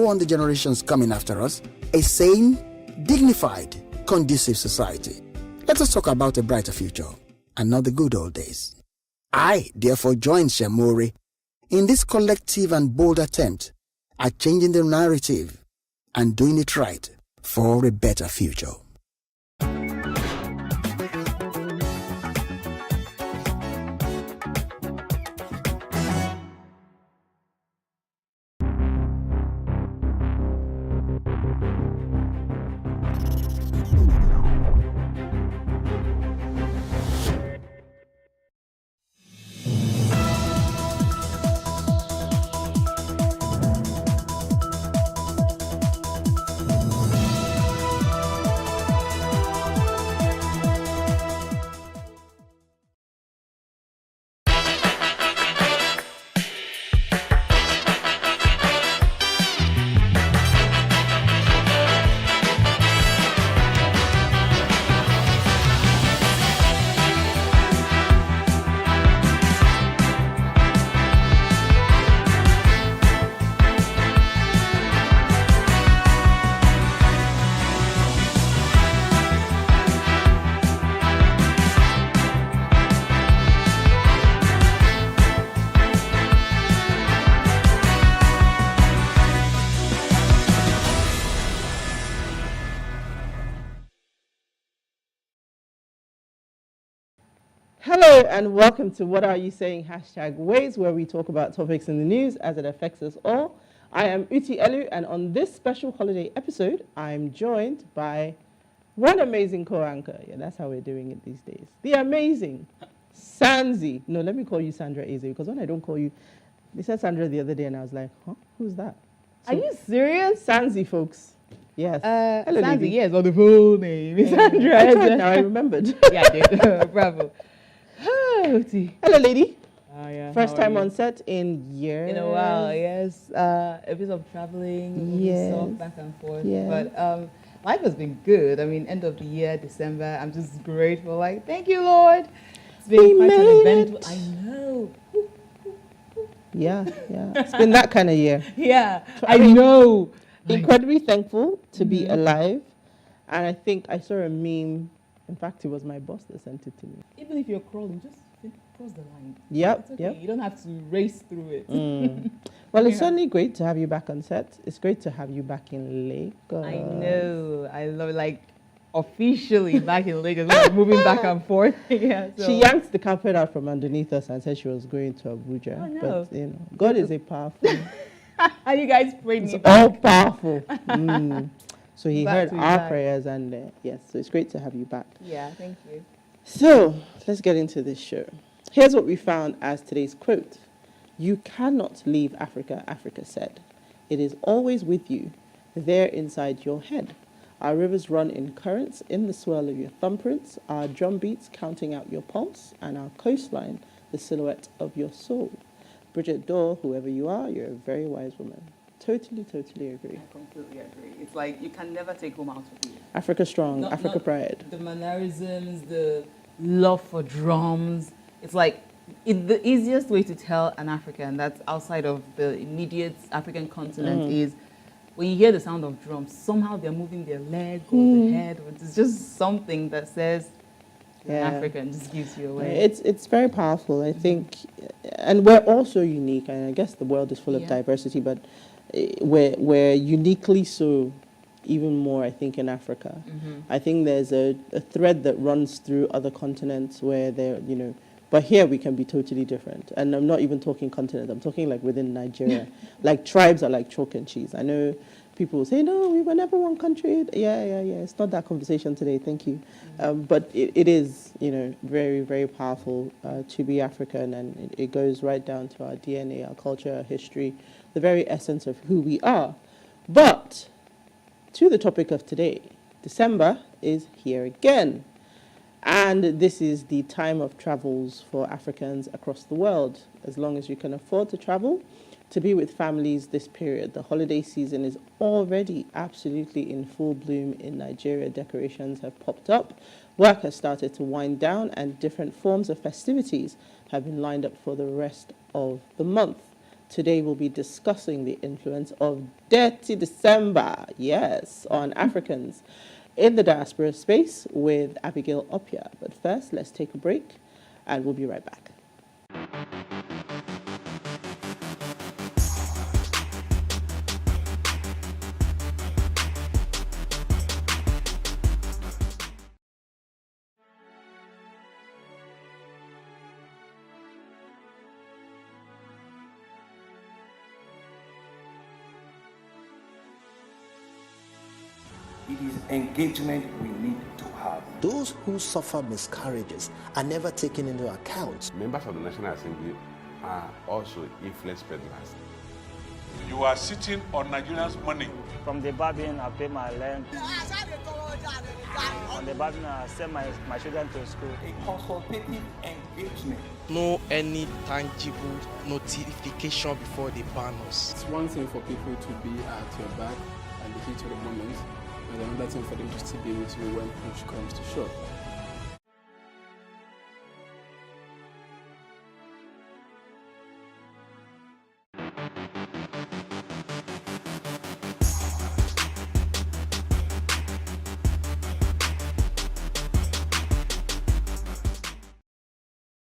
want the generations coming after us a sane, dignified, conducive society. Let us talk about a brighter future and not the good old days. I, therefore, join Shemori in this collective and bold attempt at changing the narrative and doing it right for a better future. Hello and welcome to What Are You Saying? #Ways, where we talk about topics in the news as it affects us all. I am Uti Elu, and on this special holiday episode, I'm joined by one amazing co-anchor. Yeah, that's how we're doing it these days. The amazing Sanzi. No, let me call you Sandra Eze, because when I don't call you, they said Sandra the other day, and I was like, huh, who's that? So, are you serious? Sanzi, folks. Yes. Hello, Sanzi, yes, on the full name. Sandra. I tried now, I remembered. Yeah, I did. Bravo. Hello, lady. Yeah. First time on set in years. In a while, yes. A bit of traveling, yes. Back and forth. Yeah. But life has been good. I mean, end of the year, December. I'm just grateful. Like, thank you, Lord. It's been quite an event. I know. Yeah. It's been that kind of year. Yeah, I know. Incredibly thankful to be alive. And I think I saw a meme. In fact, it was my boss that sent it to me. Even if you're crawling, just cross the line. Yep, okay. Yep. You don't have to race through it. Well, it's certainly great to have you back on set. It's great to have you back in Lagos. I know. I love it. Like, officially back in Lagos, like moving back and forth. Yeah, so. She yanked the carpet out from underneath us and said she was going to Abuja. Oh, no. But, God is a powerful. Are you guys praying me all powerful. So he back heard our prayers, and yes, so it's great to have you back. Yeah, thank you. So let's get into this show. Here's what we found as today's quote. You cannot leave Africa, Africa said. It is always with you, there inside your head. Our rivers run in currents in the swirl of your thumbprints, our drum beats counting out your pulse, and our coastline, the silhouette of your soul. Bridget Dorr, whoever you are, you're a very wise woman. Totally agree. I completely agree. It's like you can never take home out of you. Africa strong, Africa pride. The mannerisms, the love for drums. It's like the easiest way to tell an African that's outside of the immediate African continent is when you hear the sound of drums, somehow they're moving their leg or the head. Or it's just something that says you're an African, just gives you away. It's very powerful, I think. And we're also unique. And I guess the world is full of diversity, but we're uniquely so, even more, I think, in Africa. I think there's a thread that runs through other continents where they're, but here we can be totally different. And I'm not even talking continent, I'm talking like within Nigeria. Like tribes are like chalk and cheese. I know people will say, no, we were never one country. Yeah. It's not that conversation today, thank you. But it is, very, very powerful to be African, and it goes right down to our DNA, our culture, our history, the very essence of who we are. But to the topic of today, December is here again. And this is the time of travels for Africans across the world. As long as you can afford to travel, to be with families this period. The holiday season is already absolutely in full bloom in Nigeria. Decorations have popped up, work has started to wind down, and different forms of festivities have been lined up for the rest of the month. Today we'll be discussing the influence of Dirty December, yes, on Africans in the diaspora space with Abigail Opia. But first, let's take a break and we'll be right back. It is engagement we need to have. Those who suffer miscarriages are never taken into account. Members of the National Assembly are also influence peddlers. You are sitting on Nigerians' money. From the Babin, I pay my rent. From the Babin, I send my children to school. A consultative engagement. No any tangible notification before they ban us. It's one thing for people to be at your back and the heat of the moment, and another thing for them to still be with you when push comes to shove.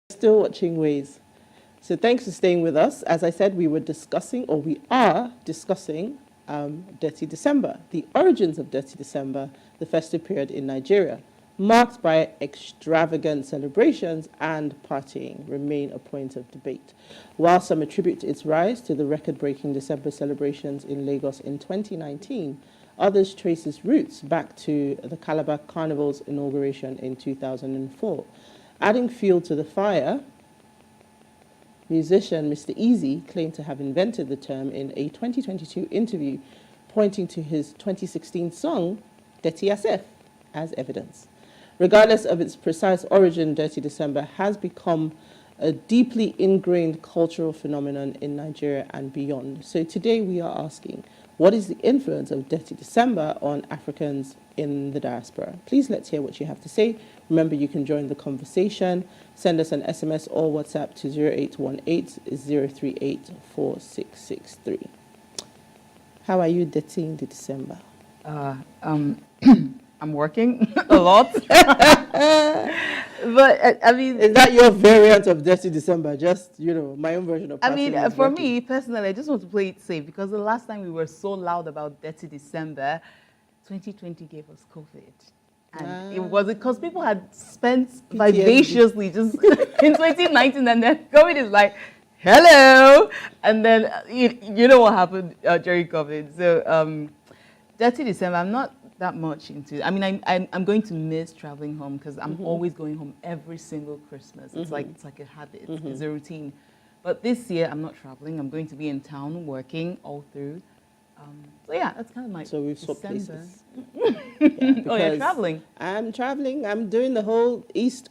Still watching Ways. So thanks for staying with us. As I said, we are discussing Dirty December, the origins of Dirty December, the festive period in Nigeria, marked by extravagant celebrations and partying, remain a point of debate. While some attribute its rise to the record-breaking December celebrations in Lagos in 2019, others trace its roots back to the Calabar Carnival's inauguration in 2004. Adding fuel to the fire, musician Mr. Easy claimed to have invented the term in a 2022 interview, pointing to his 2016 song, Dirty Asef, as evidence. Regardless of its precise origin, Dirty December has become a deeply ingrained cultural phenomenon in Nigeria and beyond. So today we are asking, what is the influence of Dirty December on Africans in the diaspora? Please let's hear what you have to say. Remember, you can join the conversation. Send us an SMS or WhatsApp to 0818-038-4663. How are you dating the December? I'm working a lot. But I mean, is that your variant of Dirty December? Just, my own version of I mean, for me personally, I just want to play it safe because the last time we were so loud about Dirty December, 2020 gave us COVID. And it was because people had spent vivaciously just in 2019, and then COVID is like, hello. And then you know what happened during COVID. So Dirty December, I'm not that much into. I mean, I'm going to miss traveling home because I'm always going home every single Christmas. It's like a habit. It's a routine. But this year I'm not traveling. I'm going to be in town working all through. So yeah, that's kind of my. So we've swapped places. Oh, you're traveling. I'm traveling. I'm doing the whole East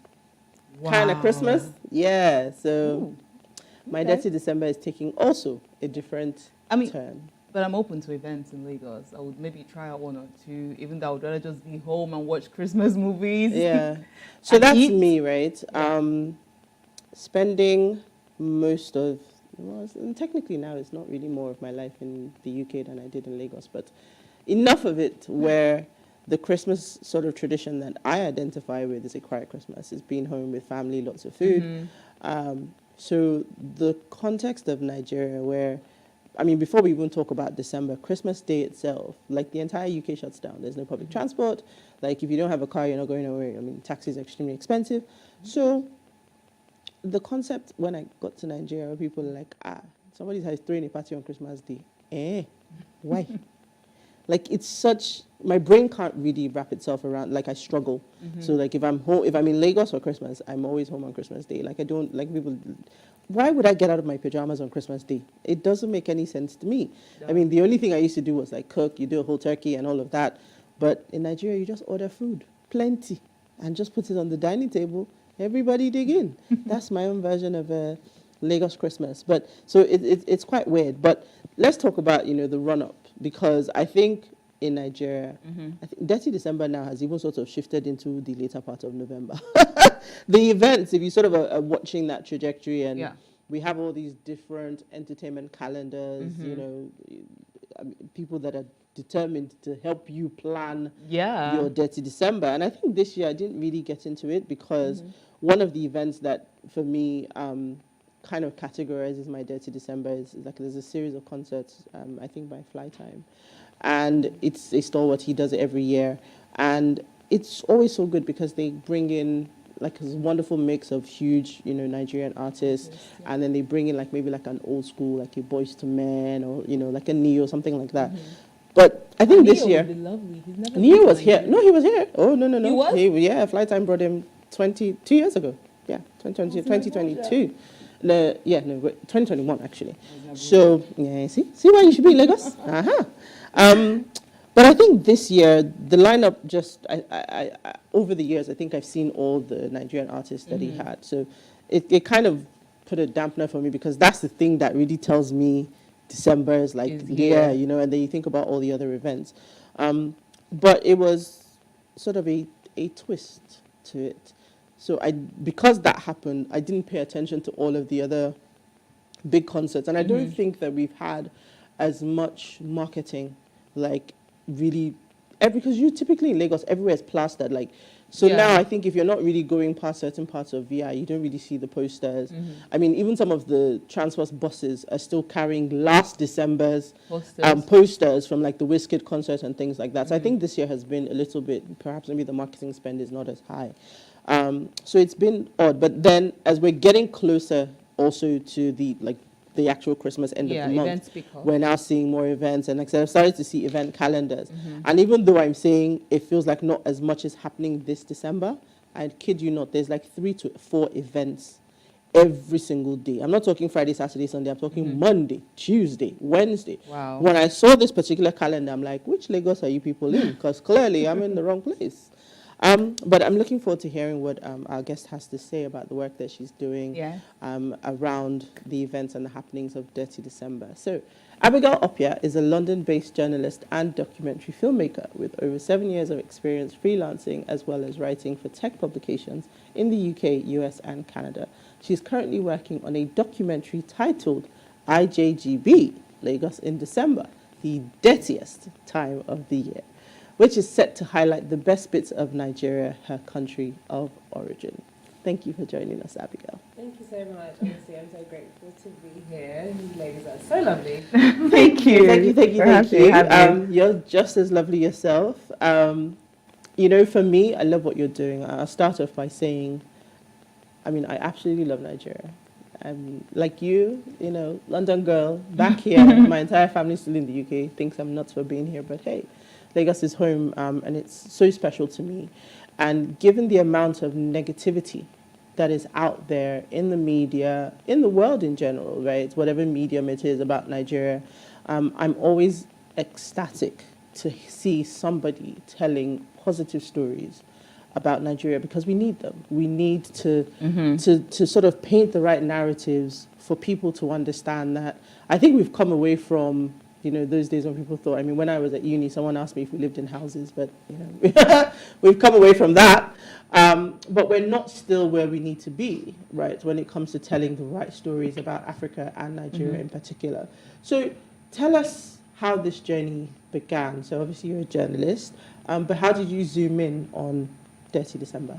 kind of Christmas. Yeah. So my Dirty December is taking also a different turn. But I'm open to events in Lagos. I would maybe try out one or two, even though I would rather just be home and watch Christmas movies. Yeah. So that's me, right? Spending most of, and technically now it's not really more of my life in the UK than I did in Lagos, but enough of it where the Christmas sort of tradition that I identify with is a quiet Christmas, is being home with family, lots of food. So the context of Nigeria where, I mean, before we even talk about December, Christmas Day itself, like the entire UK shuts down. There's no public transport. Like if you don't have a car, you're not going anywhere. I mean, taxis are extremely expensive. So the concept when I got to Nigeria, people are like, somebody's throwing a party on Christmas Day. Why? Like it's such, my brain can't really wrap itself around, like I struggle. So like if I'm home, if I'm in Lagos for Christmas, I'm always home on Christmas Day. Like I don't, like people, why would I get out of my pajamas on Christmas Day? It doesn't make any sense to me. No. I mean, the only thing I used to do was like cook, you do a whole turkey and all of that. But in Nigeria, you just order food, plenty, and just put it on the dining table. Everybody dig in. That's my own version of a Lagos Christmas. But so it's quite weird. But let's talk about, the run-up, because I think in Nigeria, I think Dirty December now has even sort of shifted into the later part of November. The events, if you sort of are watching that trajectory and we have all these different entertainment calendars, you know, people that are determined to help you plan your Dirty December. And I think this year I didn't really get into it because one of the events that for me kind of categorizes my Dirty December is like there's a series of concerts, I think by Flytime. And it's a stalwart, he does it every year. And it's always so good because they bring in like this wonderful mix of huge, you know, Nigerian artists, and then they bring in like maybe like an old school, like a Boyz II Men, or you know, like a Neo, something like that. But I think this year, Neo was here. No, he was here. Oh no. He was? Yeah, Flytime brought him 2 years ago. Yeah, 2022. No, 2021 actually. So yeah, see why you should be in Lagos. But I think this year the lineup just I over the years I think I've seen all the Nigerian artists that he had. So it kind of put a dampener for me because that's the thing that really tells me December is like you know, and then you think about all the other events. But it was sort of a twist to it. So because that happened, I didn't pay attention to all of the other big concerts, and I don't think that we've had as much marketing like really because you typically in Lagos everywhere is plastered like now I think if you're not really going past certain parts of VI you don't really see the posters. I mean even some of the Transverse buses are still carrying last December's posters from like the Wizkid concert and things like that. So I think this year has been a little bit, perhaps maybe the marketing spend is not as high. So it's been odd, but then as we're getting closer also to the actual Christmas end of the month, we're now seeing more events, and like I said, I've started to see event calendars. And even though I'm saying it feels like not as much is happening this December, I kid you not, there's like 3 to 4 events every single day. I'm not talking Friday, Saturday, Sunday. I'm talking Monday, Tuesday, Wednesday. Wow. When I saw this particular calendar, I'm like, which Lagos are you people in? Because clearly I'm in the wrong place. But I'm looking forward to hearing what our guest has to say about the work that she's doing around the events and the happenings of Dirty December. So Abigail Opia is a London-based journalist and documentary filmmaker with over 7 years of experience freelancing as well as writing for tech publications in the UK, US, and Canada. She's currently working on a documentary titled IJGB, Lagos in December, the dirtiest time of the year, which is set to highlight the best bits of Nigeria, her country of origin. Thank you for joining us, Abigail. Thank you so much. Honestly, I'm so grateful to be here. You ladies are so lovely. Thank you. Thank you. You're just as lovely yourself. You know, for me, I love what you're doing. I'll start off by saying, I mean, I absolutely love Nigeria. Like you know, London girl, back here. My entire family's still in the UK, thinks I'm nuts for being here, but hey, Lagos is home, and it's so special to me. And given the amount of negativity that is out there in the media, in the world in general, right, whatever medium it is about Nigeria, I'm always ecstatic to see somebody telling positive stories about Nigeria because we need them. We need to sort of paint the right narratives for people to understand that. I think we've come away from, you know, those days when people thought, I mean, when I was at uni, someone asked me if we lived in houses, but, you know, we've come away from that. But we're not still where we need to be, right, when it comes to telling the right stories about Africa and Nigeria in particular. So tell us how this journey began. So obviously you're a journalist, but how did you zoom in on Dirty December?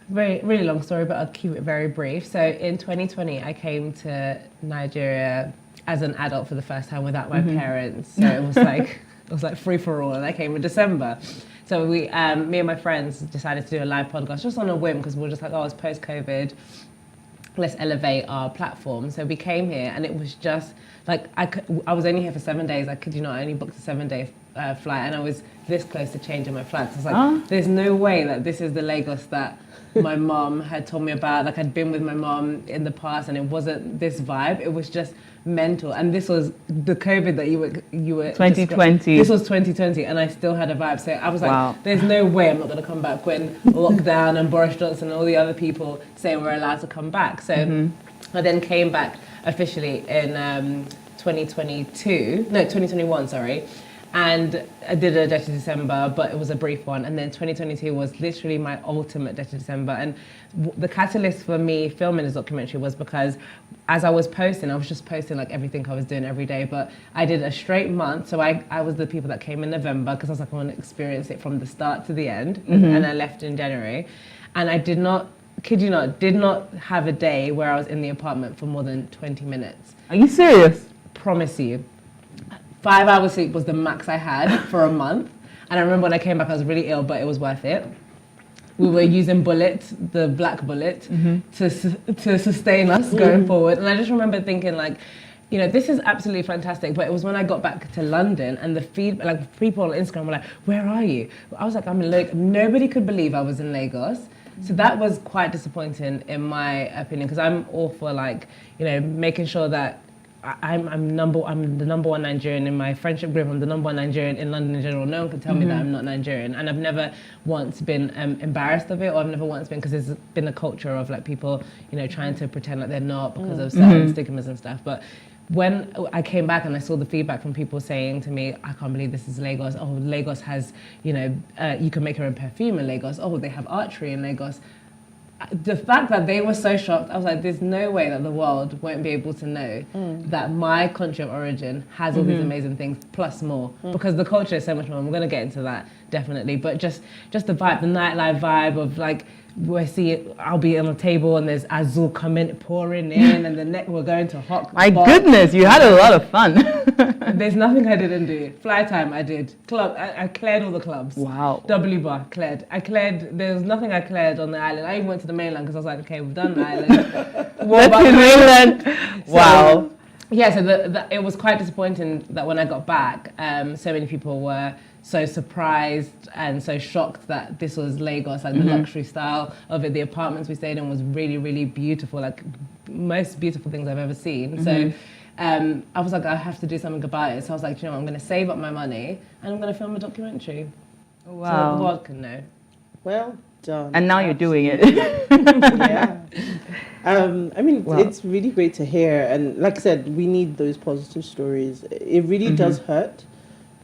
Really long story, but I'll keep it very brief. So in 2020, I came to Nigeria as an adult for the first time without my parents. So it was like free for all, and I came in December. So we, me and my friends decided to do a live podcast just on a whim because we were just like, oh, it's post-COVID. Let's elevate our platform. So we came here, and it was just like I was only here for 7 days. I kid you not, I only booked a 7-day flight, and I was this close to changing my flights. I was like, there's no way that this is the Lagos that my mom had told me about. Like I'd been with my mom in the past, and it wasn't this vibe. It was just mental. And this was the COVID that you were 2020. This was 2020, and I still had a vibe. So I was like, there's no way I'm not going to come back when lockdown and Boris Johnson and all the other people saying we're allowed to come back. So I then came back officially in 2021, sorry. And I did a Dirty December, but it was a brief one. And then 2022 was literally my ultimate Dirty December. And the catalyst for me filming this documentary was because as I was posting, I was just posting like everything I was doing every day. But I did a straight month. So I was the people that came in November because I was like, I want to experience it from the start to the end. And I left in January. And I did not, kid you not, did not have a day where I was in the apartment for more than 20 minutes. Are you serious? Promise you. 5 hours sleep was the max I had for a month. And I remember when I came back, I was really ill, but it was worth it. We were using Bullet, the black Bullet, to sustain us going forward. And I just remember thinking like, you know, this is absolutely fantastic. But it was when I got back to London and the feedback, like people on Instagram were like, where are you? I was like, I'm in Lagos. Nobody could believe I was in Lagos. So that was quite disappointing in my opinion, because I'm all for like, you know, making sure that I'm the number one Nigerian in my friendship group. I'm the number one Nigerian in London in general. No one can tell me that I'm not Nigerian, and I've never once been embarrassed of it, or I've never once been, because there's been a culture of like people, you know, trying to pretend like they're not because of certain stigmas and stuff. But when I came back and I saw the feedback from people saying to me, I can't believe this is Lagos. Oh, Lagos has, you know, you can make your own perfume in Lagos. Oh, they have archery in Lagos. The fact that they were so shocked, I was like, there's no way that the world won't be able to know that my country of origin has all these amazing things, plus more. Because the culture is so much more. I'm going to get into that, definitely. But just the vibe, the nightlife vibe of like, I'll be on a table and there's Azul pouring in, and then we're going to hot. My goodness, you had a lot of fun. There's nothing I didn't do. Fly time, I did. Club, I cleared all the clubs. Wow. W bar, cleared. There was nothing I cleared on the island. I even went to the mainland because I was like, okay, we've done the island. That's the mainland. Wow. Yeah, so it was quite disappointing that when I got back, so many people were so surprised and so shocked that this was Lagos, like the luxury style of it. The apartments we stayed in was really, really beautiful, like most beautiful things I've ever seen. So I was like, I have to do something about it. So I was like, you know, I'm going to save up my money and I'm going to film a documentary. Wow. So that the world can know. Well done. And now you're doing it. Yeah. I mean, it's really great to hear. And like I said, we need those positive stories. It really does hurt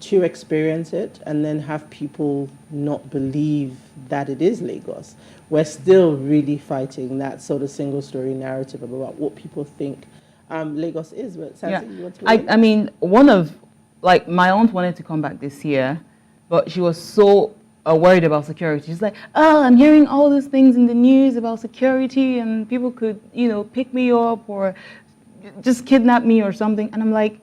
to experience it and then have people not believe that it is Lagos. We're still really fighting that sort of single story narrative about what people think Lagos is. But Sansi, you want to I mean, my aunt wanted to come back this year, but she was so worried about security. She's like, oh, I'm hearing all these things in the news about security and people could, you know, pick me up or just kidnap me or something. And I'm like,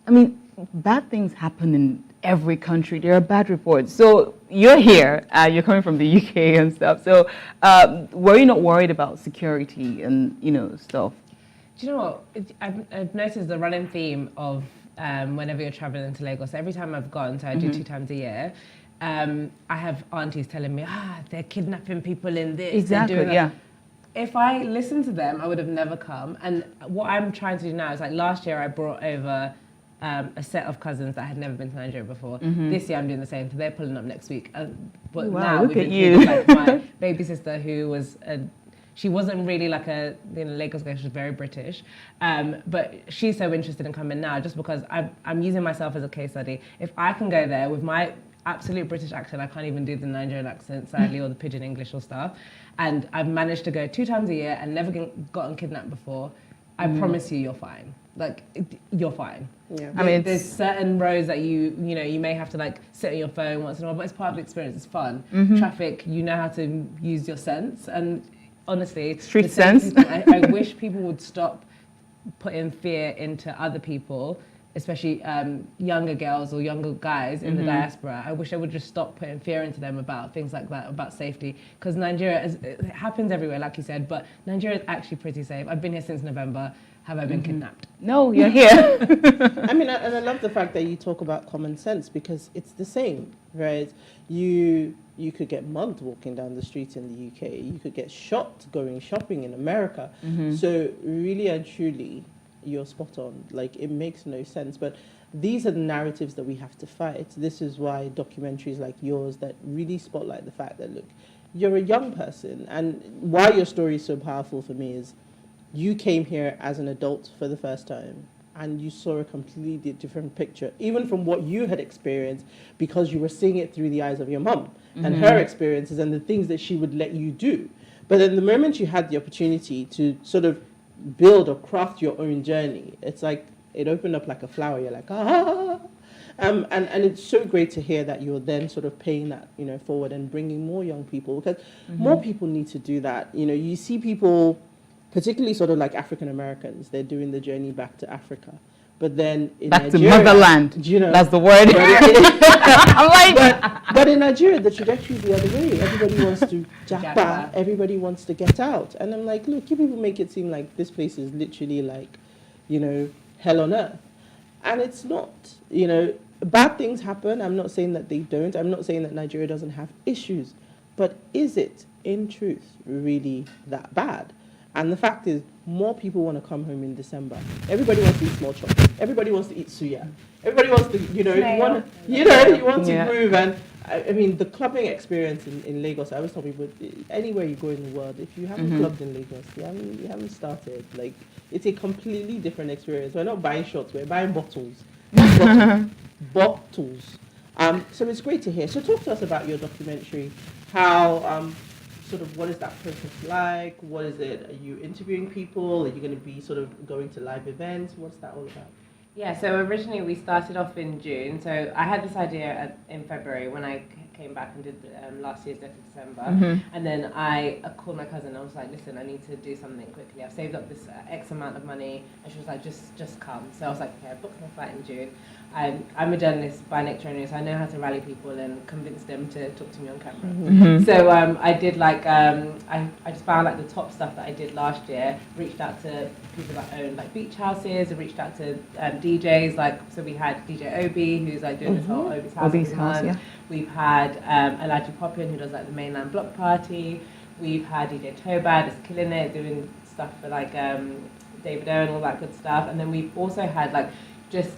I mean, bad things happen in every country. There are bad reports. So you're here, you're coming from the UK and stuff. So were you not worried about security and, you know, stuff? Do you know what? I've noticed the running theme of whenever you're traveling to Lagos, every time I've gone, so I do 2 times a year, I have aunties telling me, they're kidnapping people in this. Exactly, yeah. If I listened to them, I would have never come. And what I'm trying to do now is, like, last year I brought over a set of cousins that had never been to Nigeria before. This year I'm doing the same, so they're pulling up next week. But now look we've at you. like my baby sister, who was she wasn't really like a Lagos girl, she was very British. But she's so interested in coming now just because I'm using myself as a case study. If I can go there with my absolute British accent, I can't even do the Nigerian accent, sadly, or the pidgin English or stuff. And I've managed to go 2 times a year and never gotten kidnapped before. I promise you're fine. Like, you're fine. Yeah. I mean, there's certain roads that you may have to like sit on your phone once in a while, but it's part of the experience. It's fun. Traffic, you know how to use your sense, and honestly, street sense. I wish people would stop putting fear into other people, especially younger girls or younger guys in the diaspora. I wish they would just stop putting fear into them about things like that, about safety. Because Nigeria, it happens everywhere, like you said, but Nigeria is actually pretty safe. I've been here since November. Have I been kidnapped? No, you're here. I mean, and I love the fact that you talk about common sense, because it's the same, right? You could get mugged walking down the street in the UK. You could get shot going shopping in America. So really and truly, you're spot on. Like, it makes no sense. But these are the narratives that we have to fight. This is why documentaries like yours that really spotlight the fact that, look, you're a young person. And why your story is so powerful for me is you came here as an adult for the first time. and you saw a completely different picture, even from what you had experienced, because you were seeing it through the eyes of your mum and her experiences and the things that she would let you do. But then the moment you had the opportunity to sort of build or craft your own journey, it's like it opened up like a flower. You're like, ah. And it's so great to hear that you're then sort of paying that, you know, forward and bringing more young people, because more people need to do that. You know, you see people, particularly sort of like African Americans, they're doing the journey back to Africa. But then in back Nigeria, to motherland, you know, that's the word. I'm like, but in Nigeria, the trajectory is the other way. Everybody wants to japa, everybody wants to get out. And I'm like, look, you people make it seem like this place is literally like, you know, hell on earth. And it's not, you know, bad things happen. I'm not saying that they don't. I'm not saying that Nigeria doesn't have issues. But is it, in truth, really that bad? And the fact is, more people want to come home in December. Everybody wants to eat small chocolate. Everybody wants to eat suya. Everybody wants to, you know, you want to groove. And I mean, the clubbing experience in Lagos, I always tell people, anywhere you go in the world, if you haven't clubbed in Lagos, you haven't started. Like, it's a completely different experience. We're not buying shots, we're buying bottles. Bottles. So it's great to hear. So talk to us about your documentary. How, sort of, what is that process like? What is it? Are you interviewing people? Are you going to be sort of going to live events? What's that all about? Yeah, so originally we started off in June. So I had this idea in February when I came back and did last year's Death of December. And then I called my cousin and I was like, listen, I need to do something quickly. I've saved up this X amount of money. And she was like, just come. So I was like, okay, I booked my flight in June. I'm a journalist by nature anyway, so I know how to rally people and convince them to talk to me on camera. So I did like, I just found like the top stuff that I did last year, reached out to people that own like beach houses, I reached out to DJs, like, so we had DJ Obi, who's like doing this whole Obi's house. Yeah. We've had Elijah Poppin, who does like the mainland block party. We've had DJ Tobad, that's killing it, doing stuff for like David O and all that good stuff. And then we've also had like just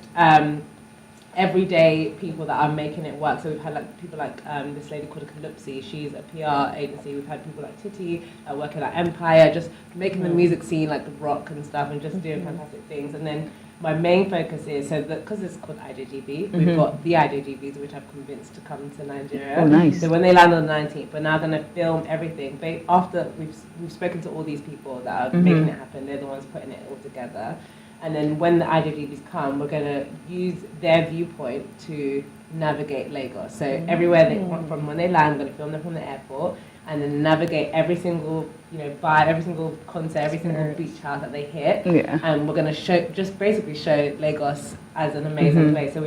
everyday people that are making it work. So we've had like people like this lady called Calypsy, she's a PR agency. We've had people like Titi working at Empire, just making the music scene like rock and stuff and just doing fantastic things. And then my main focus is, so because it's called IJGB, we've got the IJGBs, which I've convinced to come to Nigeria. Oh, nice. So when they land on the 19th, we're now going to film everything. After we've spoken to all these people that are making it happen, they're the ones putting it all together. And then when the IJGBs come, we're going to use their viewpoint to navigate Lagos. So everywhere they want from when they land, we're going to film them from the airport and then navigate every single, vibe, every single concert, every single beach house that they hit. Yeah. And we're going to just basically show Lagos as an amazing place. So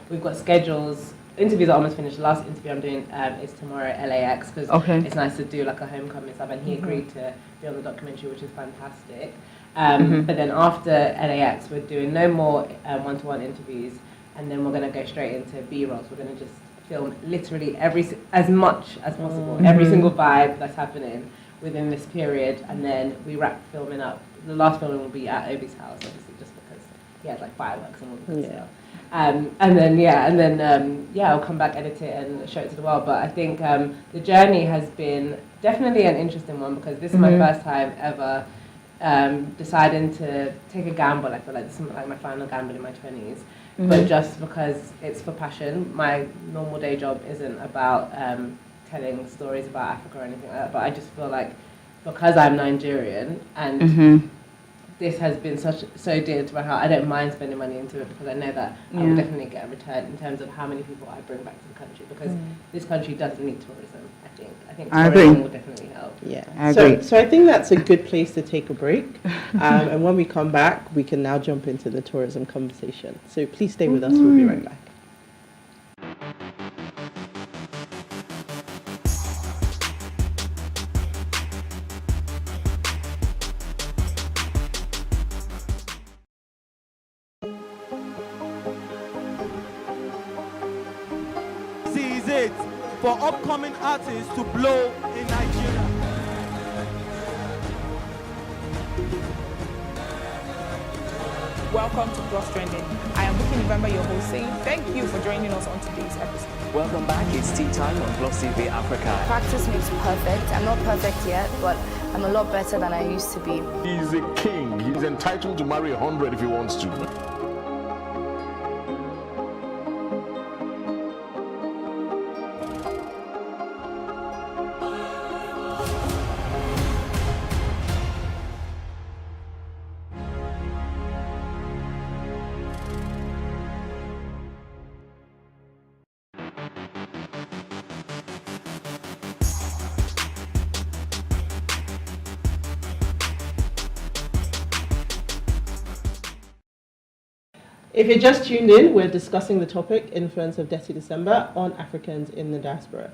we've got schedules. Interviews are almost finished. The last interview I'm doing is tomorrow at LAX, because it's nice to do like a homecoming stuff, and he agreed to be on the documentary, which is fantastic. But then after LAX, we're doing no more one-to-one interviews, and then we're going to go straight into B-rolls. We're going to just film literally as much as possible, every single vibe that's happening within this period, and then we wrap filming up. The last filming will be at Obi's house, obviously, just because he had like fireworks and all the good stuff. I'll come back, edit it, and show it to the world. But I think the journey has been definitely an interesting one, because this is my first time ever deciding to take a gamble. I feel like this is like my final gamble in my 20s, but just because it's for passion. My normal day job isn't about telling stories about Africa or anything like that, but I just feel like because I'm Nigerian and this has been so dear to my heart, I don't mind spending money into it, because I know that I will definitely get a return in terms of how many people I bring back to the country, because this country doesn't need tourism, I think tourism will definitely help. Yeah, I agree. So I think that's a good place to take a break. And when we come back, we can now jump into the tourism conversation. So please stay with us, we'll be right back. For upcoming artists to blow in Nigeria. Welcome to Plus Trending. I am Bookie November, your host, saying thank you for joining us on today's episode. Welcome back. It's tea time on Plus TV Africa. Practice makes perfect. I'm not perfect yet, but I'm a lot better than I used to be. He's a king. He's entitled to marry 100 if he wants to. If you're just tuned in, we're discussing the topic, Influence of Dirty December on Africans in the Diaspora.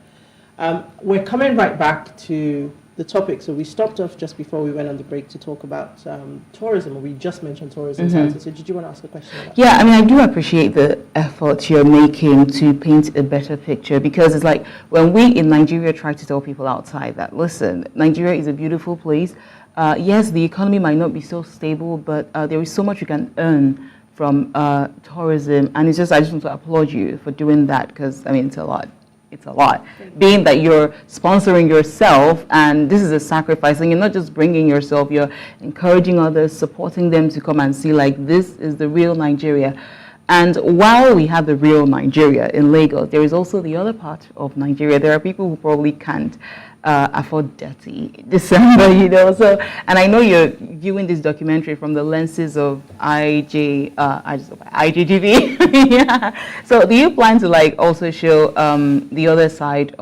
We're coming right back to the topic. So we stopped off just before we went on the break to talk about tourism. We just mentioned tourism. Mm-hmm. So did you want to ask a question about Yeah, I mean, I do appreciate the effort you're making to paint a better picture, because it's like when we in Nigeria try to tell people outside that, listen, Nigeria is a beautiful place. Yes, the economy might not be so stable, but there is so much you can earn from tourism, and it's just, I just want to applaud you for doing that, because I mean, it's a lot. It's a lot. Being that you're sponsoring yourself, and this is a sacrifice, and you're not just bringing yourself, you're encouraging others, supporting them to come and see, like, this is the real Nigeria. And while we have the real Nigeria in Lagos, there is also the other part of Nigeria. There are people who probably can't afford dirty December, you know. So, and I know you're viewing this documentary from the lenses of IGTV. Yeah. So, do you plan to like also show the other side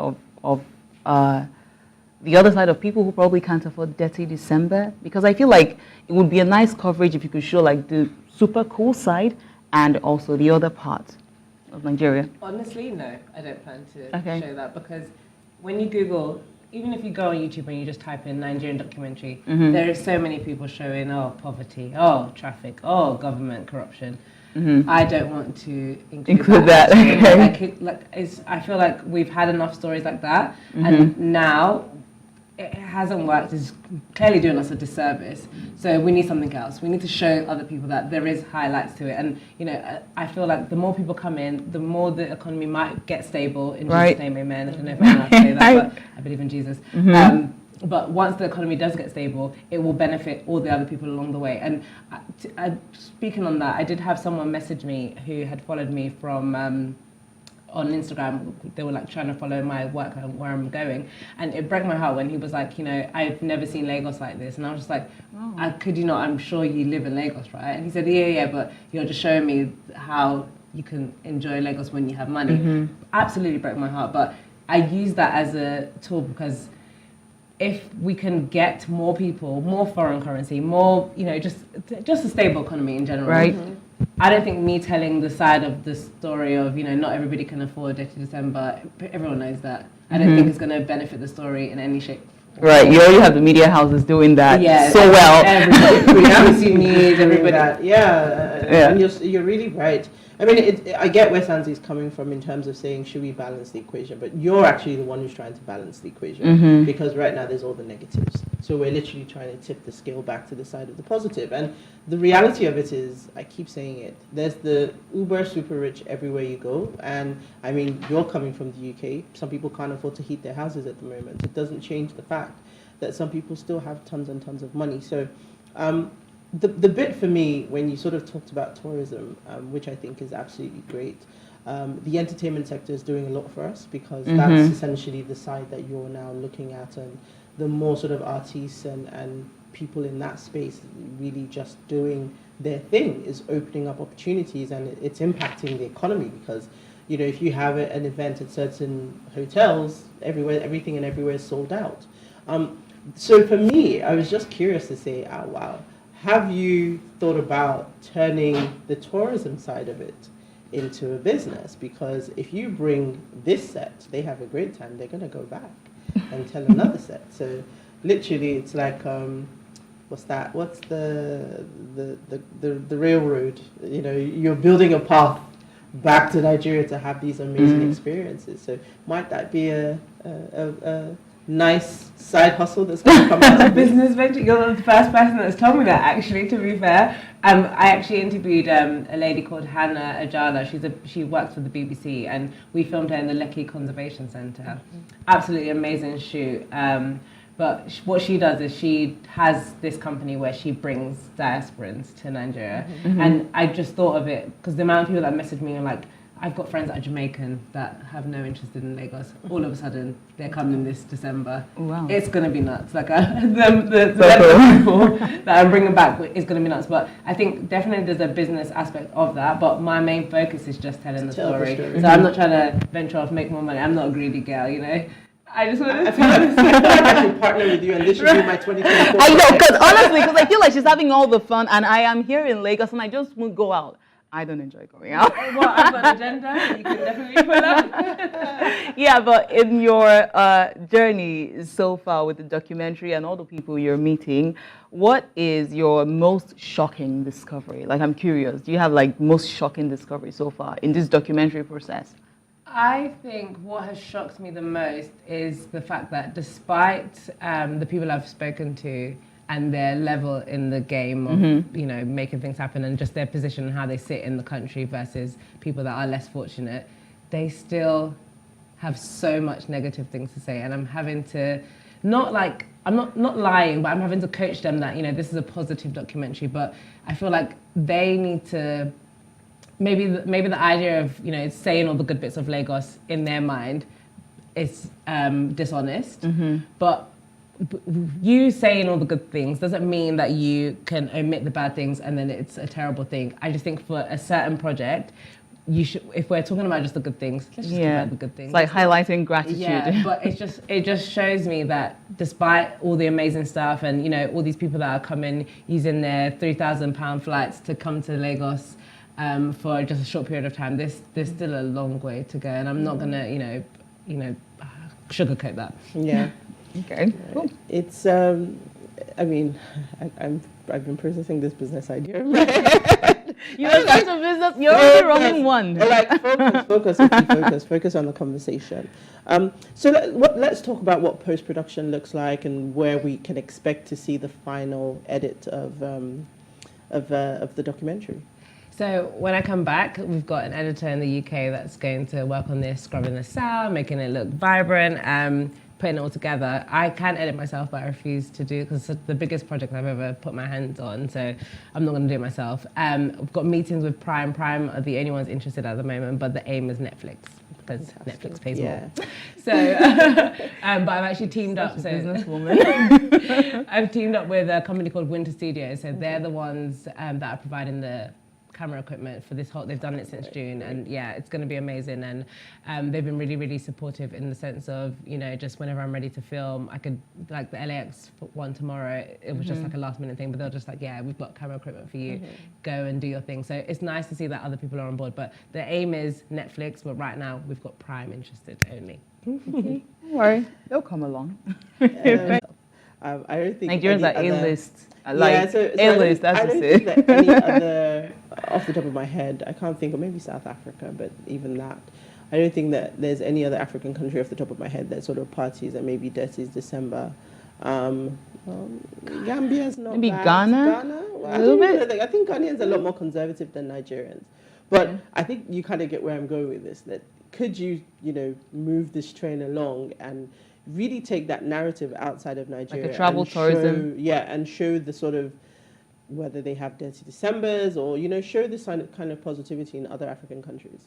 of people who probably can't afford dirty December? Because I feel like it would be a nice coverage if you could show like the super cool side and also the other part of Nigeria. Honestly, no, I don't plan to Okay. show that, because when you Google, even if you go on YouTube and you just type in Nigerian documentary, Mhm. there is so many people showing, oh, poverty, oh, traffic, oh, government corruption. Mhm. I don't want to Include that, actually. okay. I feel like we've had enough stories like that, Mhm. and now it hasn't worked. It's clearly doing us a disservice. So we need something else. We need to show other people that there is highlights to it. And you know, I feel like the more people come in, the more the economy might get stable. In Right. Jesus' name, amen. I don't know if I'm allowed to say that, but I believe in Jesus. Mhm. But once the economy does get stable, it will benefit all the other people along the way. And speaking on that, I did have someone message me who had followed me from on Instagram. They were like trying to follow my work and where I'm going, and it broke my heart when he was like, you know, I've never seen Lagos like this, and I was just like, I could you not? I'm sure you live in Lagos, right? And he said, yeah, but you're just showing me how you can enjoy Lagos when you have money. Mhm. Absolutely broke my heart, but I use that as a tool, because if we can get more people, more foreign currency, more, you know, just a stable economy in general. Right. I don't think me telling the side of the story of, you know, not everybody can afford Dirty December, everyone knows that. I don't Mhm. think it's going to benefit the story in any shape. Right, you already have the media houses doing that so well. Everybody, BBC News, everybody. that. Yeah, Yeah. and you're really right. I mean, I get where Sanzi's coming from in terms of saying, should we balance the equation? But you're actually the one who's trying to balance the equation, Mhm. because right now there's all the negatives. So we're literally trying to tip the scale back to the side of the positive. And the reality of it is, I keep saying it, there's the uber super rich everywhere you go. And I mean, you're coming from the UK. Some people can't afford to heat their houses at the moment. It doesn't change the fact that some people still have tons and tons of money. So the bit for me, when you sort of talked about tourism, which I think is absolutely great, the entertainment sector is doing a lot for us, because that's essentially the side that you're now looking at, and the more sort of artists and people in that space really just doing their thing is opening up opportunities, and it's impacting the economy, because you know, if you have an event at certain hotels, everything and everywhere is sold out. So for me, I was just curious to say, oh wow, have you thought about turning the tourism side of it into a business? Because if you bring this set, they have a great time, they're going to go back and tell another set. So literally it's like, what's that? What's the railroad? You know, you're building a path back to Nigeria to have these amazing experiences. So might that be a nice side hustle that's going to come out of Business venture. You're the first person that's told me that, actually, to be fair. I actually interviewed a lady called Hannah Ajala. She works for the BBC, and we filmed her in the Lekki Conservation Centre. Absolutely amazing shoot. But what she does is she has this company where she brings diasporans to Nigeria. And I just thought of it because the amount of people that message me are like, I've got friends that are Jamaican that have no interest in Lagos. All of a sudden, they're coming this December. Wow. It's going to be nuts. Like the level of people that I'm bringing back is going to be nuts. But I think definitely there's a business aspect of that. But my main focus is just telling the story. So I'm not trying to venture off, make more money. I'm not a greedy girl, you know. I just want to. I feel like I should partner with you, and this should be my 2024. I know, because honestly, because I feel like she's having all the fun, and I am here in Lagos, and I just won't go out. I don't enjoy going out. Well, I've got an agenda. You can definitely pull up. Yeah, but in your journey so far with the documentary and all the people you're meeting, what is your most shocking discovery? Like, I'm curious. Do you have like most shocking discovery so far in this documentary process? I think what has shocked me the most is the fact that despite the people I've spoken to and their level in the game of, you know, making things happen and just their position and how they sit in the country versus people that are less fortunate, they still have so much negative things to say. And I'm having to, I'm not lying, but I'm having to coach them that, you know, this is a positive documentary, but I feel like they need to, maybe the idea of, you know, saying all the good bits of Lagos in their mind is dishonest, but you saying all the good things doesn't mean that you can omit the bad things and then it's a terrible thing. I just think for a certain project, you should, if we're talking about just the good things, let's just talk about the good things. It's like highlighting gratitude. Yeah, but it just shows me that despite all the amazing stuff and, you know, all these people that are coming using their £3,000 flights to come to Lagos for just a short period of time, there's still a long way to go, and I'm not gonna, you know, sugarcoat that. Yeah. Okay. Cool. It's I mean, I've been processing this business idea in my head. You know, that's a business. You're already running one. Like focus on the conversation. So let's talk about what post-production looks like and where we can expect to see the final edit of the documentary. So when I come back, we've got an editor in the UK that's going to work on this, scrubbing the sound, making it look vibrant, putting it all together. I can edit myself, but I refuse to do it because it's the biggest project I've ever put my hands on, so I'm not going to do it myself. I've got meetings with Prime. Prime are the only ones interested at the moment, but the aim is Netflix because Netflix pays more. So, but I've actually teamed up. So businesswoman. I've teamed up with a company called Winter Studios. So they're the ones that are providing the camera equipment for this whole, they've done it since June, and yeah, it's going to be amazing. And they've been really, really supportive in the sense of, you know, just whenever I'm ready to film, I could, like the LAX one tomorrow, it was just like a last minute thing, but they're just like, yeah, we've got camera equipment for you, go and do your thing. So it's nice to see that other people are on board, but the aim is Netflix, but right now we've got Prime interested only. Okay. Don't worry, they'll come along. I don't think Nigerians are A-list. A-list, that's I don't think that any other, off the top of my head, I can't think of, maybe South Africa, but even that, I don't think that there's any other African country off the top of my head that sort of parties at maybe Dirty's December. Gambia's not maybe bad. Ghana? Well, A little bit? I think Ghanaians are a lot more conservative than Nigerians. But I think you kind of get where I'm going with this, that could you, move this train along and really take that narrative outside of Nigeria, like a travel tourism, and show the sort of whether they have Dirty Decembers or show this kind of positivity in other African countries.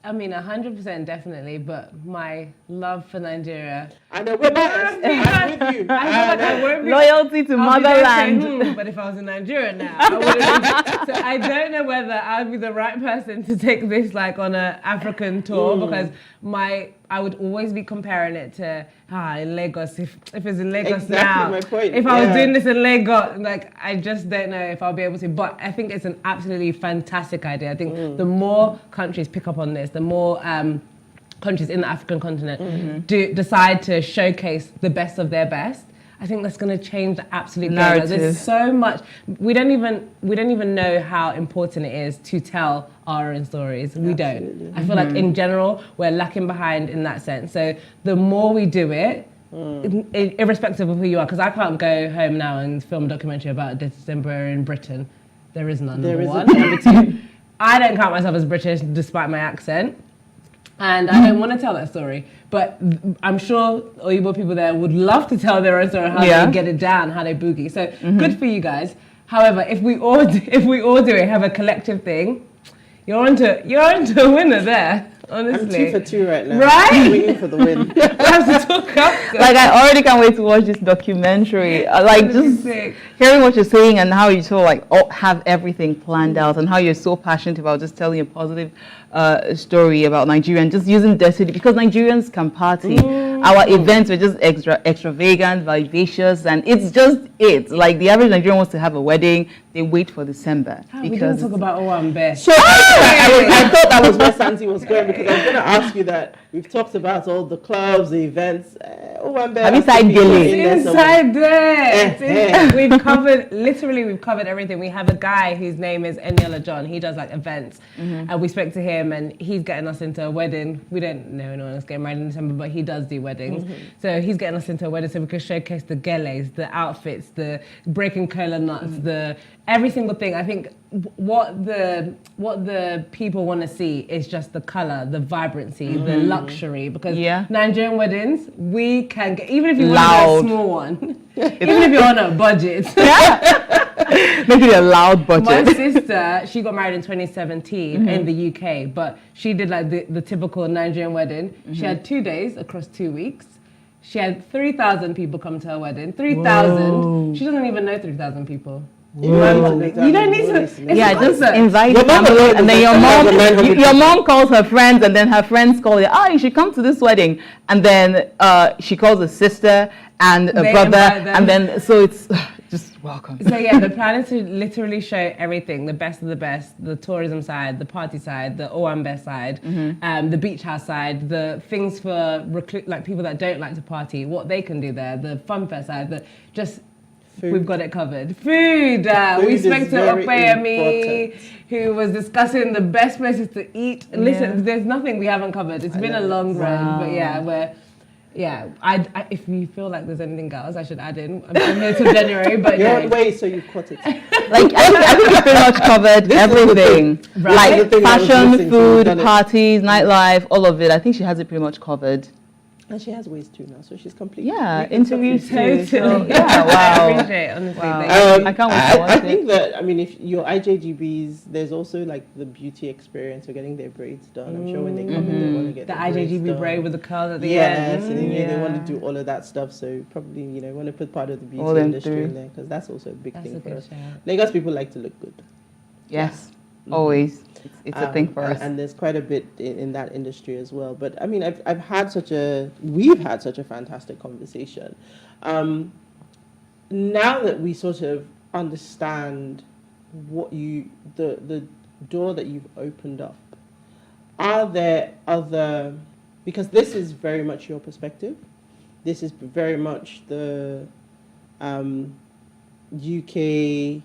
I mean, 100% definitely, but my love for Nigeria. I know, we're biased. I'm with you. I won't be, loyalty to motherland. But if I was in Nigeria now, I wouldn't. So I don't know whether I'd be the right person to take this like on an African tour because I would always be comparing it to in Lagos. If it's in Lagos now, my point. If I was doing this in Lagos, like I just don't know if I'll be able to. But I think it's an absolutely fantastic idea. I think the more countries pick up on this, the more countries in the African continent decide to showcase the best of their best. I think that's going to change the absolute narrative. There's so much. We don't even know how important it is to tell our own stories. We don't. I feel like in general we're lacking behind in that sense. So the more we do it, irrespective of who you are, because I can't go home now and film a documentary about December in Britain. There is none. Number one. Number two, I don't count myself as British despite my accent. And I don't want to tell that story, but I'm sure Oyibo people there would love to tell their own story, how they get it down, how they boogie. So good for you guys. However, if we all do it, have a collective thing, you're onto a winner there. Honestly, I'm 2 for 2 right now. Right? I'm waiting for the win. Like, I already can't wait to watch this documentary. Like, just hearing what you're saying and how you sort of like have everything planned out and how you're so passionate about just telling a positive story about Nigeria and just using diversity, because Nigerians can party. Our events were just extravagant, vivacious, and it's just it. Like, the average Nigerian wants to have a wedding, they wait for December. We didn't talk about Owambe. So I thought that was where Santi was going, because I was going to ask you that. We've talked about all the clubs, the events. Owambe. Have you side Inside there. We've covered everything. We have a guy whose name is Eniola John. He does like events, and we spoke to him, and he's getting us into a wedding. We don't know anyone else getting married in December, but he does do weddings. So he's getting us into a wedding so we can showcase the geles, the outfits, the breaking cola nuts, the every single thing. I think what the people want to see is just the color, the vibrancy, the luxury. Because Nigerian weddings, we can get, even if you want a small one, even if you're on a budget. Make it a loud budget. My sister, she got married in 2017 in the UK, but she did like the typical Nigerian wedding. She had 2 days across 2 weeks. She had 3,000 people come to her wedding. 3,000. She doesn't even know 3,000 people. You don't need to. Just invite family, and then your mom calls her friends, and then her friends call you. You should come to this wedding, and then she calls a sister and a brother, and then so it's just welcome. So yeah, the plan is to literally show everything: the best of the best, the tourism side, the party side, the Owambe side, the beach house side, the things for like people that don't like to party, what they can do there, the fun fair side, Food. We've got it covered. Food. We spoke to Opeyemi, who was discussing the best places to eat. Listen, there's nothing we haven't covered. It's been a long run, but if you feel like there's anything else I should add in, I'm here till January. But you're on way, so you've caught it. Like I think you pretty much covered everything. Like fashion, food, parties, nightlife, all of it. I think she has it pretty much covered. And she has ways too now, so she's completely. Yeah, interviews too. So, wow. I appreciate it, honestly. Wow. I can't wait to watch I think that, I mean, if your IJGBs, there's also like the beauty experience of getting their braids done. I'm sure when they come in, they want to get the their braids IJGB done. braid with the curl at the end. end. Yes, and they want to do all of that stuff. So probably, want to put part of the beauty industry in there, because that's also a big thing for us. Lagos people like to look good. Yes, always. It's a thing for us. And there's quite a bit in that industry as well. But I mean, we've had such a fantastic conversation. Now that we sort of understand what the door that you've opened up, are there other, because this is very much your perspective, this is very much the UK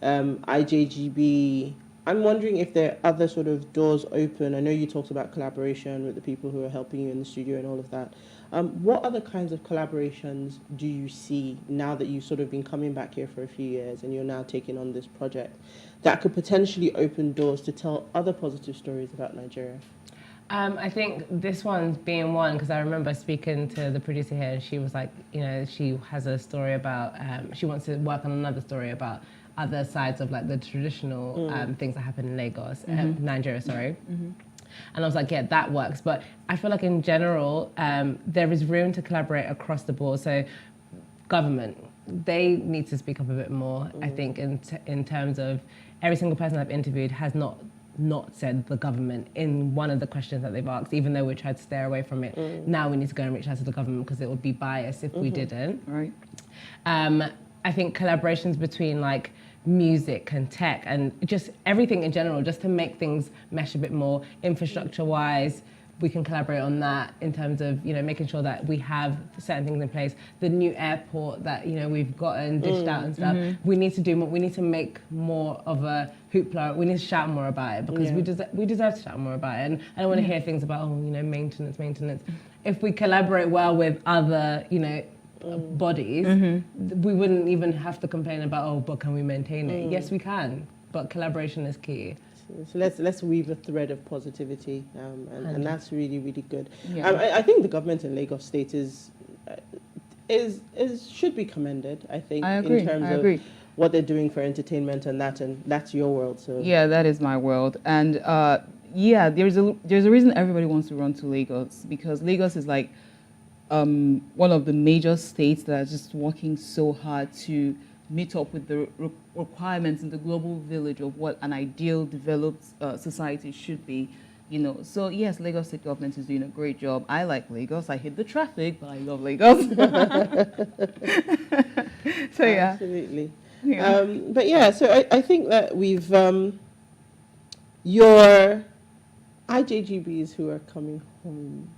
IJGB. I'm wondering if there are other sort of doors open. I know you talked about collaboration with the people who are helping you in the studio and all of that. What other kinds of collaborations do you see now that you've sort of been coming back here for a few years and you're now taking on this project that could potentially open doors to tell other positive stories about Nigeria? I think this one's being one, because I remember speaking to the producer here, and she was like, she has a story about, she wants to work on another story about other sides of like the traditional things that happen in Lagos, Nigeria, sorry. And I was like, yeah, that works. But I feel like in general, there is room to collaborate across the board. So government, they need to speak up a bit more, I think, in terms of every single person I've interviewed has not said the government in one of the questions that they've asked, even though we tried to stay away from it. Now we need to go and reach out to the government, because it would be biased if we didn't. Right. I think collaborations between like music and tech and just everything in general, just to make things mesh a bit more infrastructure-wise, we can collaborate on that in terms of, making sure that we have certain things in place. The new airport that, we've gotten dished out and stuff, we need to do more. We need to make more of a hoopla. We need to shout more about it, because we deserve to shout more about it. And I don't want to hear things about, maintenance. If we collaborate well with other, bodies, we wouldn't even have to complain about, but can we maintain it? Yes, we can, but collaboration is key. So let's weave a thread of positivity, and that's really, really good. Yeah. I think the government in Lagos State is should be commended. I think I agree. in terms of what they're doing for entertainment and that's your world. So yeah, that is my world, and yeah, there's a reason everybody wants to run to Lagos, because Lagos is like one of the major states that are just working so hard to meet up with the requirements in the global village of what an ideal developed society should be. You know, so yes, Lagos State government is doing a great job. I like Lagos. I hate the traffic, but I love Lagos. So yeah, absolutely. Yeah. But yeah, so I think that we've your IJGBs who are coming home.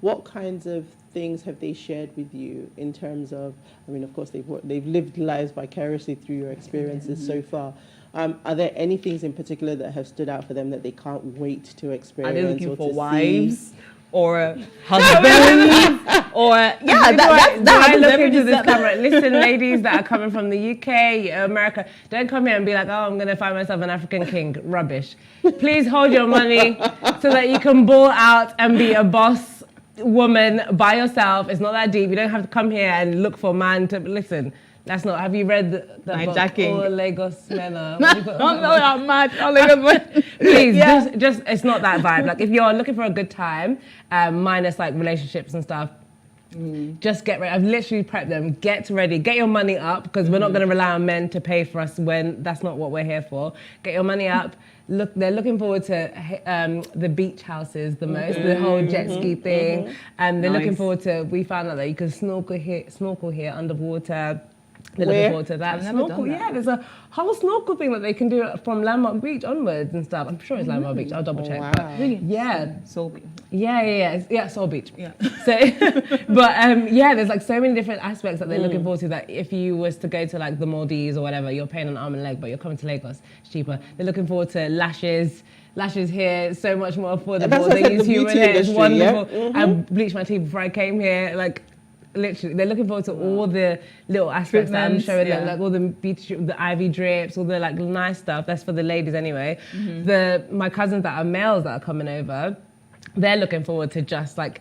What kinds of things have they shared with you in terms of? I mean, of course, they've lived lives vicariously through your experiences so far. Are there any things in particular that have stood out for them that they can't wait to experience? Are they looking for to wives or husbands? Or yeah, that I look into this camera. Listen, ladies that are coming from the UK, America, don't come here and be like, oh, I'm going to find myself an African king. Rubbish. Please hold your money so that you can ball out and be a boss woman by yourself. It's not that deep. You don't have to come here and look for a man to listen. That's not. Have you read the book? All Lagos men are. No, I'm mad. All Lagos men. Please, just it's not that vibe. Like if you're looking for a good time, minus like relationships and stuff, just get ready. I've literally prepped them. Get ready. Get your money up, because we're not going to rely on men to pay for us when that's not what we're here for. Get your money up. Look, they're looking forward to the beach houses the most, the whole jet ski thing, and they're looking forward to. We found out that you can snorkel here underwater. They're looking forward to that. Snorkel, yeah, there's a whole snorkel thing that they can do from Landmark Beach onwards and stuff. I'm sure it's Landmark Beach. I'll double check. Wow. But yeah, Soul Beach. Yeah, Soul Beach. Yeah. So, but yeah, there's like so many different aspects that they're looking forward to. That if you was to go to like the Maldives or whatever, you're paying an arm and a leg, but you're coming to Lagos, it's cheaper. They're looking forward to lashes. Lashes here, so much more affordable. They use human hair. It's wonderful. I bleached my teeth before I came here. Like. Literally, they're looking forward to all the little aspects that I'm showing them, like all the beauty, the ivy drips, all the like nice stuff. That's for the ladies anyway. My cousins that are males that are coming over, they're looking forward to just like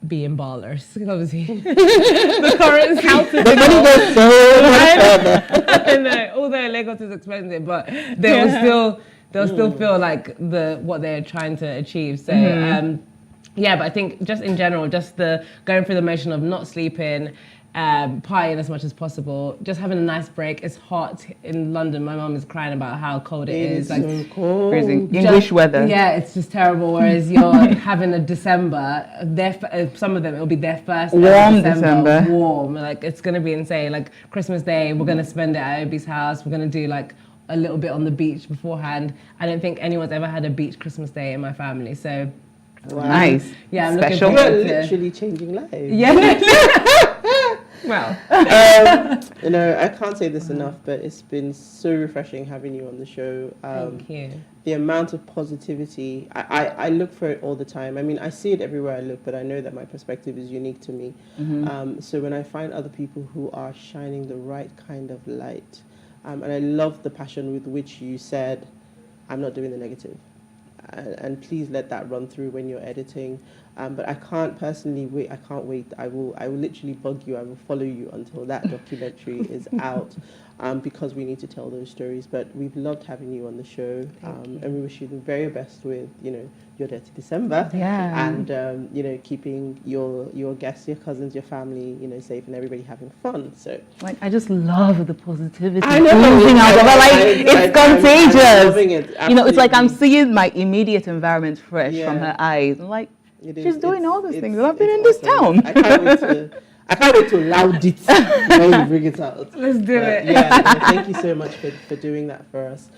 being ballers. Obviously, the currency. The money goes so much further. I know, although Lagos is expensive, but they'll still feel like what they're trying to achieve. So. Yeah, but I think just in general, just the going through the motion of not sleeping, partying as much as possible, just having a nice break. It's hot in London. My mum is crying about how cold it is. Like so cold. English weather. Yeah, it's just terrible. Whereas you're having a December, some of them, it'll be their first warm December. Warm. Like it's going to be insane. Like Christmas Day, we're going to spend it at Obi's house. We're going to do like a little bit on the beach beforehand. I don't think anyone's ever had a beach Christmas Day in my family. So. Wow. Nice. Yeah, I'm Special. looking forward You're literally changing lives. Yeah. Well. You know, I can't say this enough, but it's been so refreshing having you on the show. Thank you. The amount of positivity, I look for it all the time. I mean, I see it everywhere I look, but I know that my perspective is unique to me. So when I find other people who are shining the right kind of light, and I love the passion with which you said, I'm not doing the negative. And please let that run through when you're editing. But I can't personally wait. I can't wait. I will literally bug you. I will follow you until that documentary is out, because we need to tell those stories. But we've loved having you on the show, and we wish you the very best with your Dirty December. Yeah. And keeping your guests, your cousins, your family, safe, and everybody having fun. So like I just love the positivity. I know. It's contagious. I'm loving it. Absolutely. It's like I'm seeing my immediate environment fresh from her eyes. I'm like, she's doing all these things. I've been in this town. I can't wait to loud it when you bring it out. Let's do it. Yeah, thank you so much for doing that for us.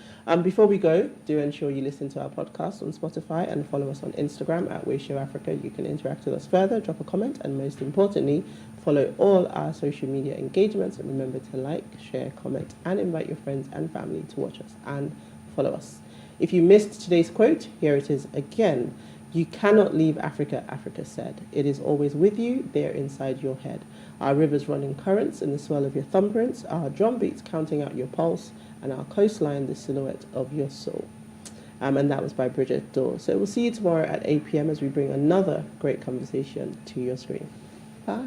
Before we go, do ensure you listen to our podcast on Spotify and follow us on Instagram at Wayshow Africa. You can interact with us further, drop a comment, and most importantly, follow all our social media engagements. And remember to like, share, comment, and invite your friends and family to watch us and follow us. If you missed today's quote, here it is again. You cannot leave Africa, Africa said. It is always with you, there inside your head. Our rivers run in currents in the swell of your thumbprints, our drum beats counting out your pulse, and our coastline the silhouette of your soul. And that was by Bridget Dore. So we'll see you tomorrow at 8 p.m. as we bring another great conversation to your screen. Bye.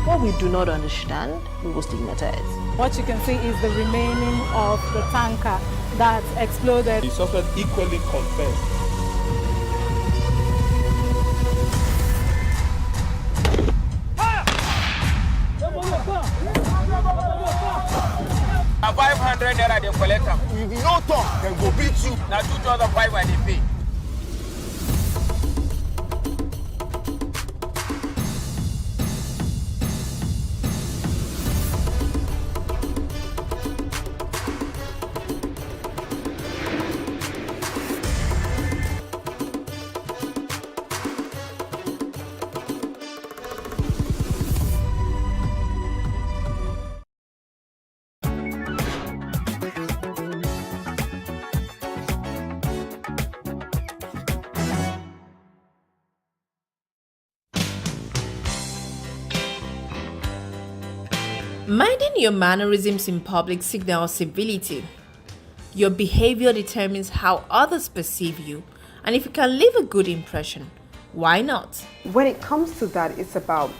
What we do not understand, we will stigmatize. What you can see is the remaining of the tanker that exploded. The suspect equally confessed. A 500 naira they collect am. If you no talk, dem go beat you. Na 2,500 they pay. Minding your mannerisms in public signals civility. Your behavior determines how others perceive you, and if you can leave a good impression, why not? When it comes to that, it's about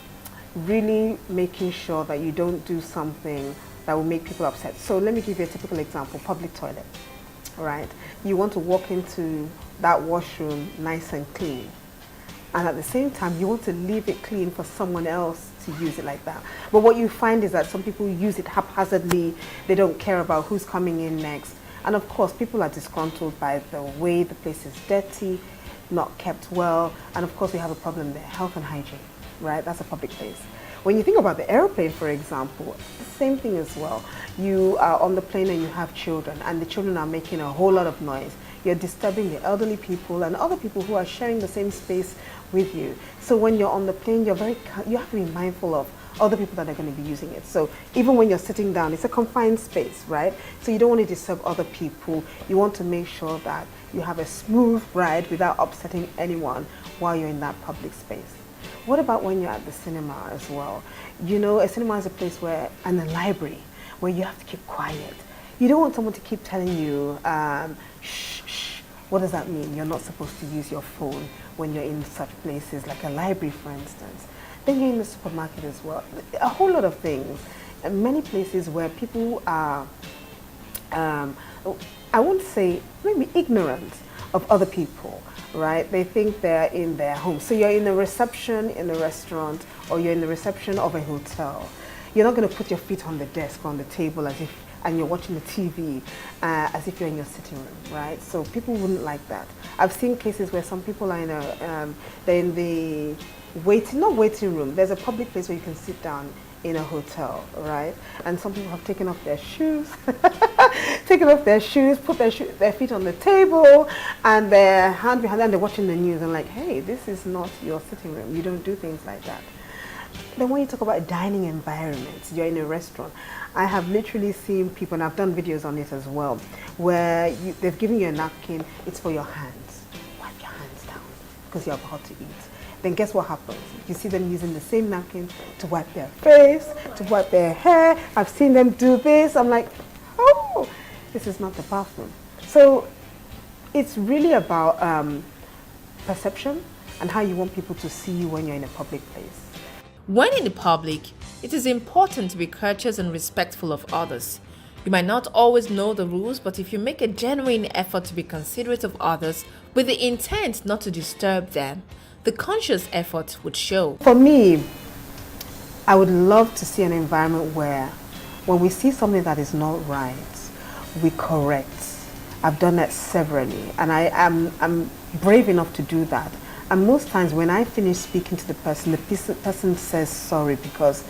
really making sure that you don't do something that will make people upset. So let me give you a typical example, public toilet, right? You want to walk into that washroom nice and clean, and at the same time, you want to leave it clean for someone else to use it like that. But what you find is that some people use it haphazardly. They don't care about who's coming in next. And of course, people are disgruntled by the way the place is dirty, not kept well. And of course, we have a problem there, health and hygiene, right? That's a public place. When you think about the airplane, for example, the same thing as well. You are on the plane and you have children, and the children are making a whole lot of noise. You're disturbing the elderly people and other people who are sharing the same space with you. So when you're on the plane, you have to be mindful of other people that are going to be using it. So even when you're sitting down, it's a confined space, right? So you don't want to disturb other people. You want to make sure that you have a smooth ride without upsetting anyone while you're in that public space. What about when you're at the cinema as well? You know, a cinema is a place where, and a library, where you have to keep quiet. You don't want someone to keep telling you, shh, shh. What does that mean? You're not supposed to use your phone when you're in such places, like a library, for instance. Then you're in the supermarket as well. A whole lot of things. And many places where people are, I won't say maybe ignorant of other people, right? They think they're in their home. So you're in a reception in a restaurant, or you're in the reception of a hotel. You're not going to put your feet on the desk, on the table, as if, and you're watching the TV as if you're in your sitting room, right? So people wouldn't like that. I've seen cases where some people are in they're in the not waiting room. There's a public place where you can sit down in a hotel, right? And some people have taken off their shoes, put their feet on the table, and their hand behind them, they're watching the news. And like, hey, this is not your sitting room. You don't do things like that. Then when you talk about dining environments, you're in a restaurant. I have literally seen people, and I've done videos on it as well, where they've given you a napkin, it's for your hands. Wipe your hands down, because you're about to eat. Then guess what happens? You see them using the same napkin to wipe their face, to wipe their hair. I've seen them do this. I'm like, oh, this is not the bathroom. So it's really about perception and how you want people to see you when you're in a public place. When in the public, it is important to be courteous and respectful of others. You might not always know the rules, but if you make a genuine effort to be considerate of others with the intent not to disturb them, the conscious effort would show. For me, I would love to see an environment where when we see something that is not right, we correct. I've done that severally, and I'm brave enough to do that. And most times when I finish speaking to the person says sorry, because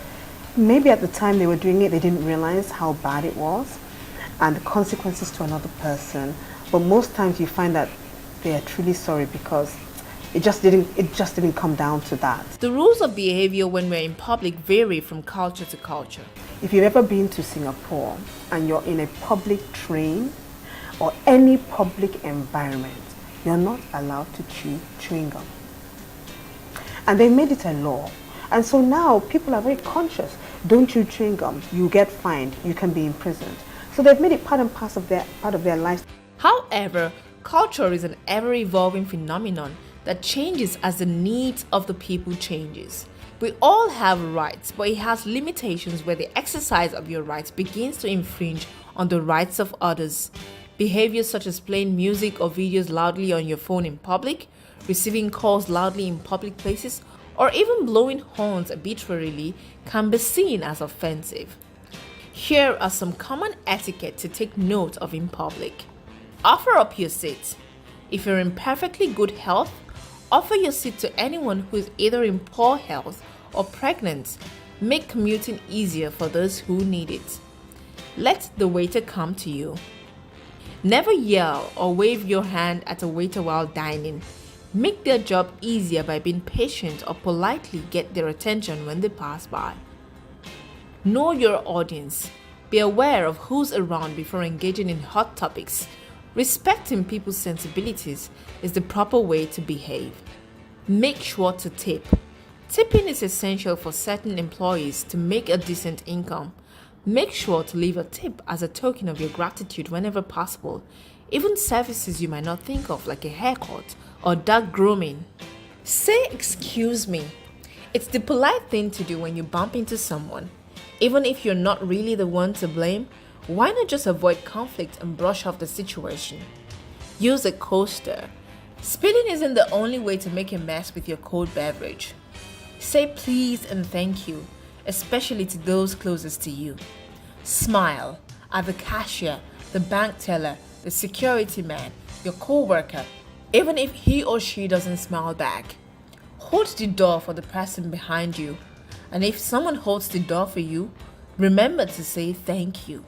maybe at the time they were doing it, they didn't realize how bad it was and the consequences to another person. But most times you find that they are truly sorry because it just didn't come down to that. The rules of behavior when we're in public vary from culture to culture. If you've ever been to Singapore and you're in a public train or any public environment, you're not allowed to chew chewing gum. And they made it a law. And so now people are very conscious. Don't chew chewing gum, you get fined, you can be imprisoned. So they've made it part and parcel of their life. However, culture is an ever-evolving phenomenon that changes as the needs of the people changes. We all have rights, but it has limitations where the exercise of your rights begins to infringe on the rights of others. Behaviors such as playing music or videos loudly on your phone in public, receiving calls loudly in public places, or even blowing horns arbitrarily can be seen as offensive. Here are some common etiquette to take note of in public. Offer up your seat. If you're in perfectly good health, offer your seat to anyone who is either in poor health or pregnant. Make commuting easier for those who need it. Let the waiter come to you. Never yell or wave your hand at a waiter while dining. Make their job easier by being patient or politely get their attention when they pass by. Know your audience. Be aware of who's around before engaging in hot topics. Respecting people's sensibilities is the proper way to behave. Make sure to tip. Tipping is essential for certain employees to make a decent income. Make sure to leave a tip as a token of your gratitude whenever possible. Even services you might not think of, like a haircut or dog grooming. Say excuse me. It's the polite thing to do when you bump into someone. Even if you're not really the one to blame, why not just avoid conflict and brush off the situation? Use a coaster. Spilling isn't the only way to make a mess with your cold beverage. Say please and thank you, especially to those closest to you. Smile at the cashier, the bank teller, the security man, your co-worker, even if he or she doesn't smile back. Hold the door for the person behind you, and if someone holds the door for you, remember to say thank you.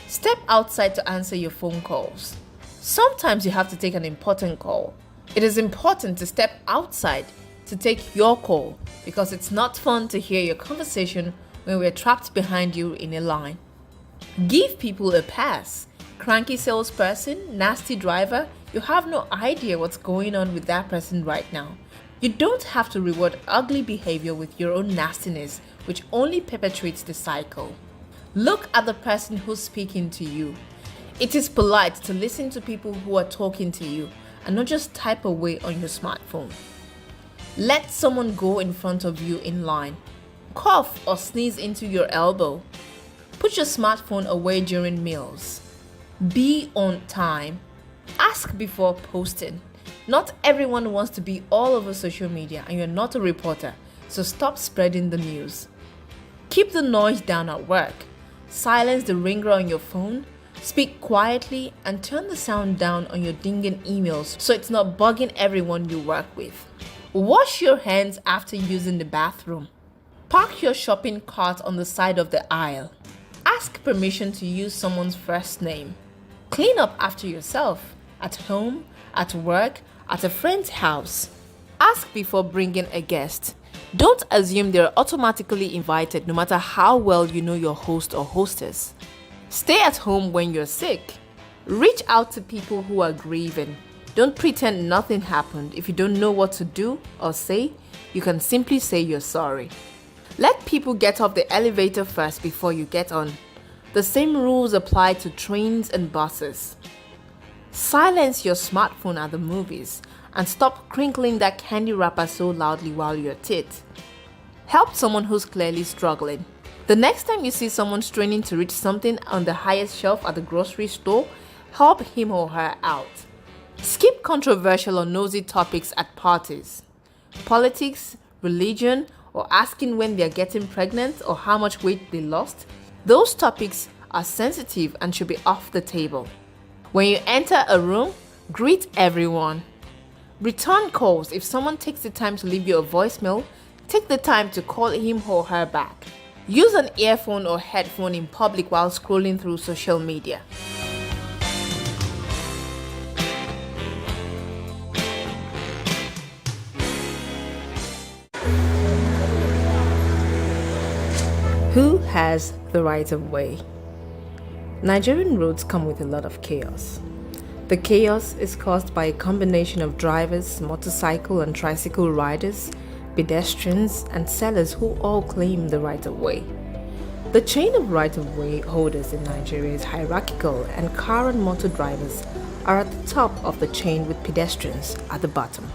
Step outside to answer your phone calls. Sometimes you have to take an important call. It is important to step outside to take your call because it's not fun to hear your conversation when we're trapped behind you in a line. Give people a pass. Cranky salesperson, nasty driver, you have no idea what's going on with that person right now. You don't have to reward ugly behavior with your own nastiness, which only perpetuates the cycle. Look at the person who's speaking to you. It is polite to listen to people who are talking to you and not just type away on your smartphone. Let someone go in front of you in line. Cough or sneeze into your elbow. Put your smartphone away during meals. Be on time. Ask before posting. Not everyone wants to be all over social media and you're not a reporter, so stop spreading the news. Keep the noise down at work. Silence the ringer on your phone. Speak quietly and turn the sound down on your dinging emails so it's not bugging everyone you work with. Wash your hands after using the bathroom. Park your shopping cart on the side of the aisle. Ask permission to use someone's first name. Clean up after yourself, at home, at work, at a friend's house. Ask before bringing a guest. Don't assume they're automatically invited no matter how well you know your host or hostess. Stay at home when you're sick. Reach out to people who are grieving. Don't pretend nothing happened. If you don't know what to do or say, you can simply say you're sorry. Let people get off the elevator first before you get on. The same rules apply to trains and buses. Silence your smartphone at the movies and stop crinkling that candy wrapper so loudly while you're at it. Help someone who's clearly struggling. The next time you see someone straining to reach something on the highest shelf at the grocery store, help him or her out. Skip controversial or nosy topics at parties. Politics, religion, or asking when they are getting pregnant or how much weight they lost. Those topics are sensitive and should be off the table. When you enter a room, greet everyone. Return calls. If someone takes the time to leave you a voicemail, take the time to call him or her back. Use an earphone or headphone in public while scrolling through social media. Who has the right of way? Nigerian roads come with a lot of chaos. The chaos is caused by a combination of drivers, motorcycle and tricycle riders, pedestrians and sellers who all claim the right of way. The chain of right of way holders in Nigeria is hierarchical, and car and motor drivers are at the top of the chain with pedestrians at the bottom.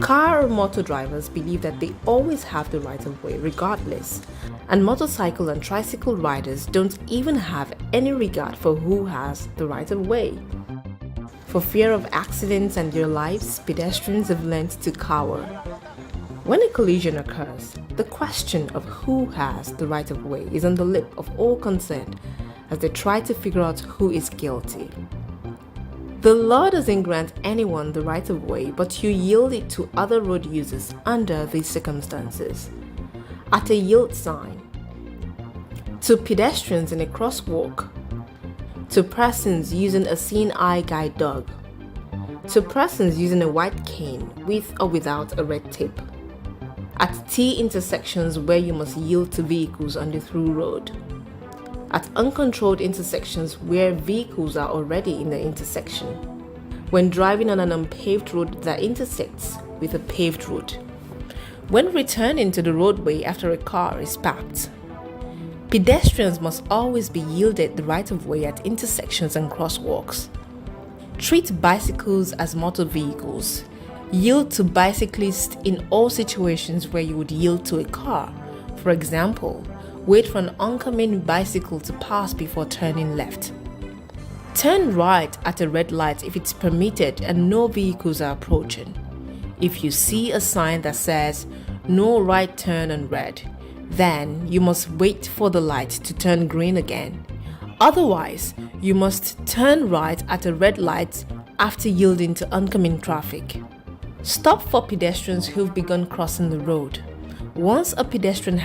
Car or motor drivers believe that they always have the right of way regardless, and motorcycle and tricycle riders don't even have any regard for who has the right of way. For fear of accidents and their lives, pedestrians have learned to cower. When a collision occurs, the question of who has the right of way is on the lip of all concerned as they try to figure out who is guilty. The law doesn't grant anyone the right of way, but you yield it to other road users under these circumstances. At a yield sign, to pedestrians in a crosswalk, to persons using a seeing eye guide dog, to persons using a white cane with or without a red tip, at T intersections where you must yield to vehicles on the through road, at uncontrolled intersections where vehicles are already in the intersection, when driving on an unpaved road that intersects with a paved road, when returning to the roadway after a car is parked. Pedestrians must always be yielded the right of way at intersections and crosswalks. Treat bicycles as motor vehicles. Yield to bicyclists in all situations where you would yield to a car. For example, wait for an oncoming bicycle to pass before turning left. Turn right at a red light if it's permitted and no vehicles are approaching. If you see a sign that says "No right turn on red," then you must wait for the light to turn green again. Otherwise, you must turn right at a red light after yielding to oncoming traffic. Stop for pedestrians who've begun crossing the road. Once a pedestrian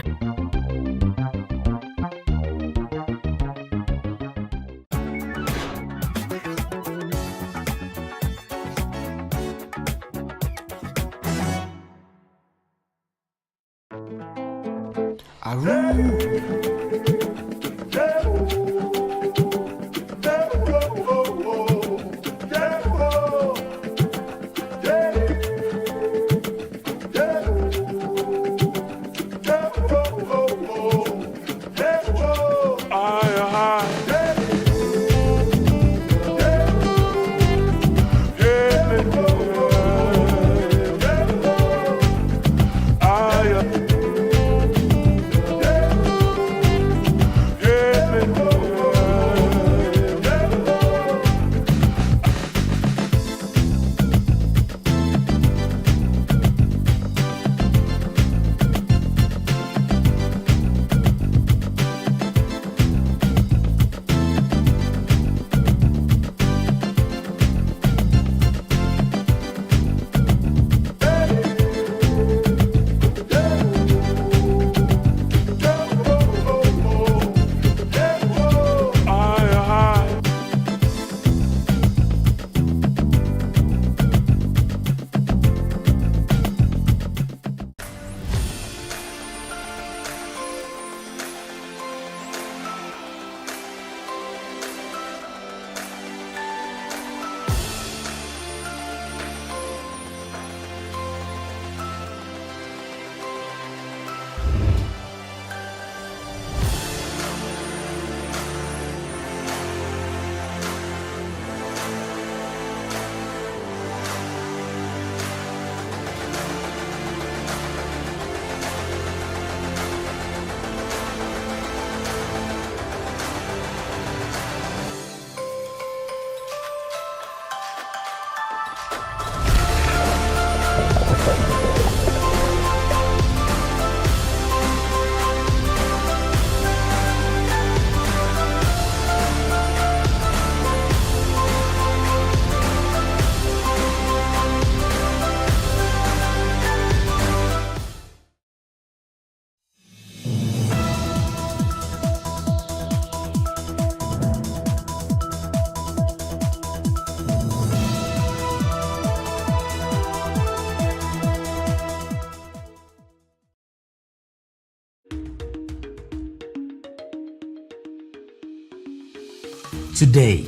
Today,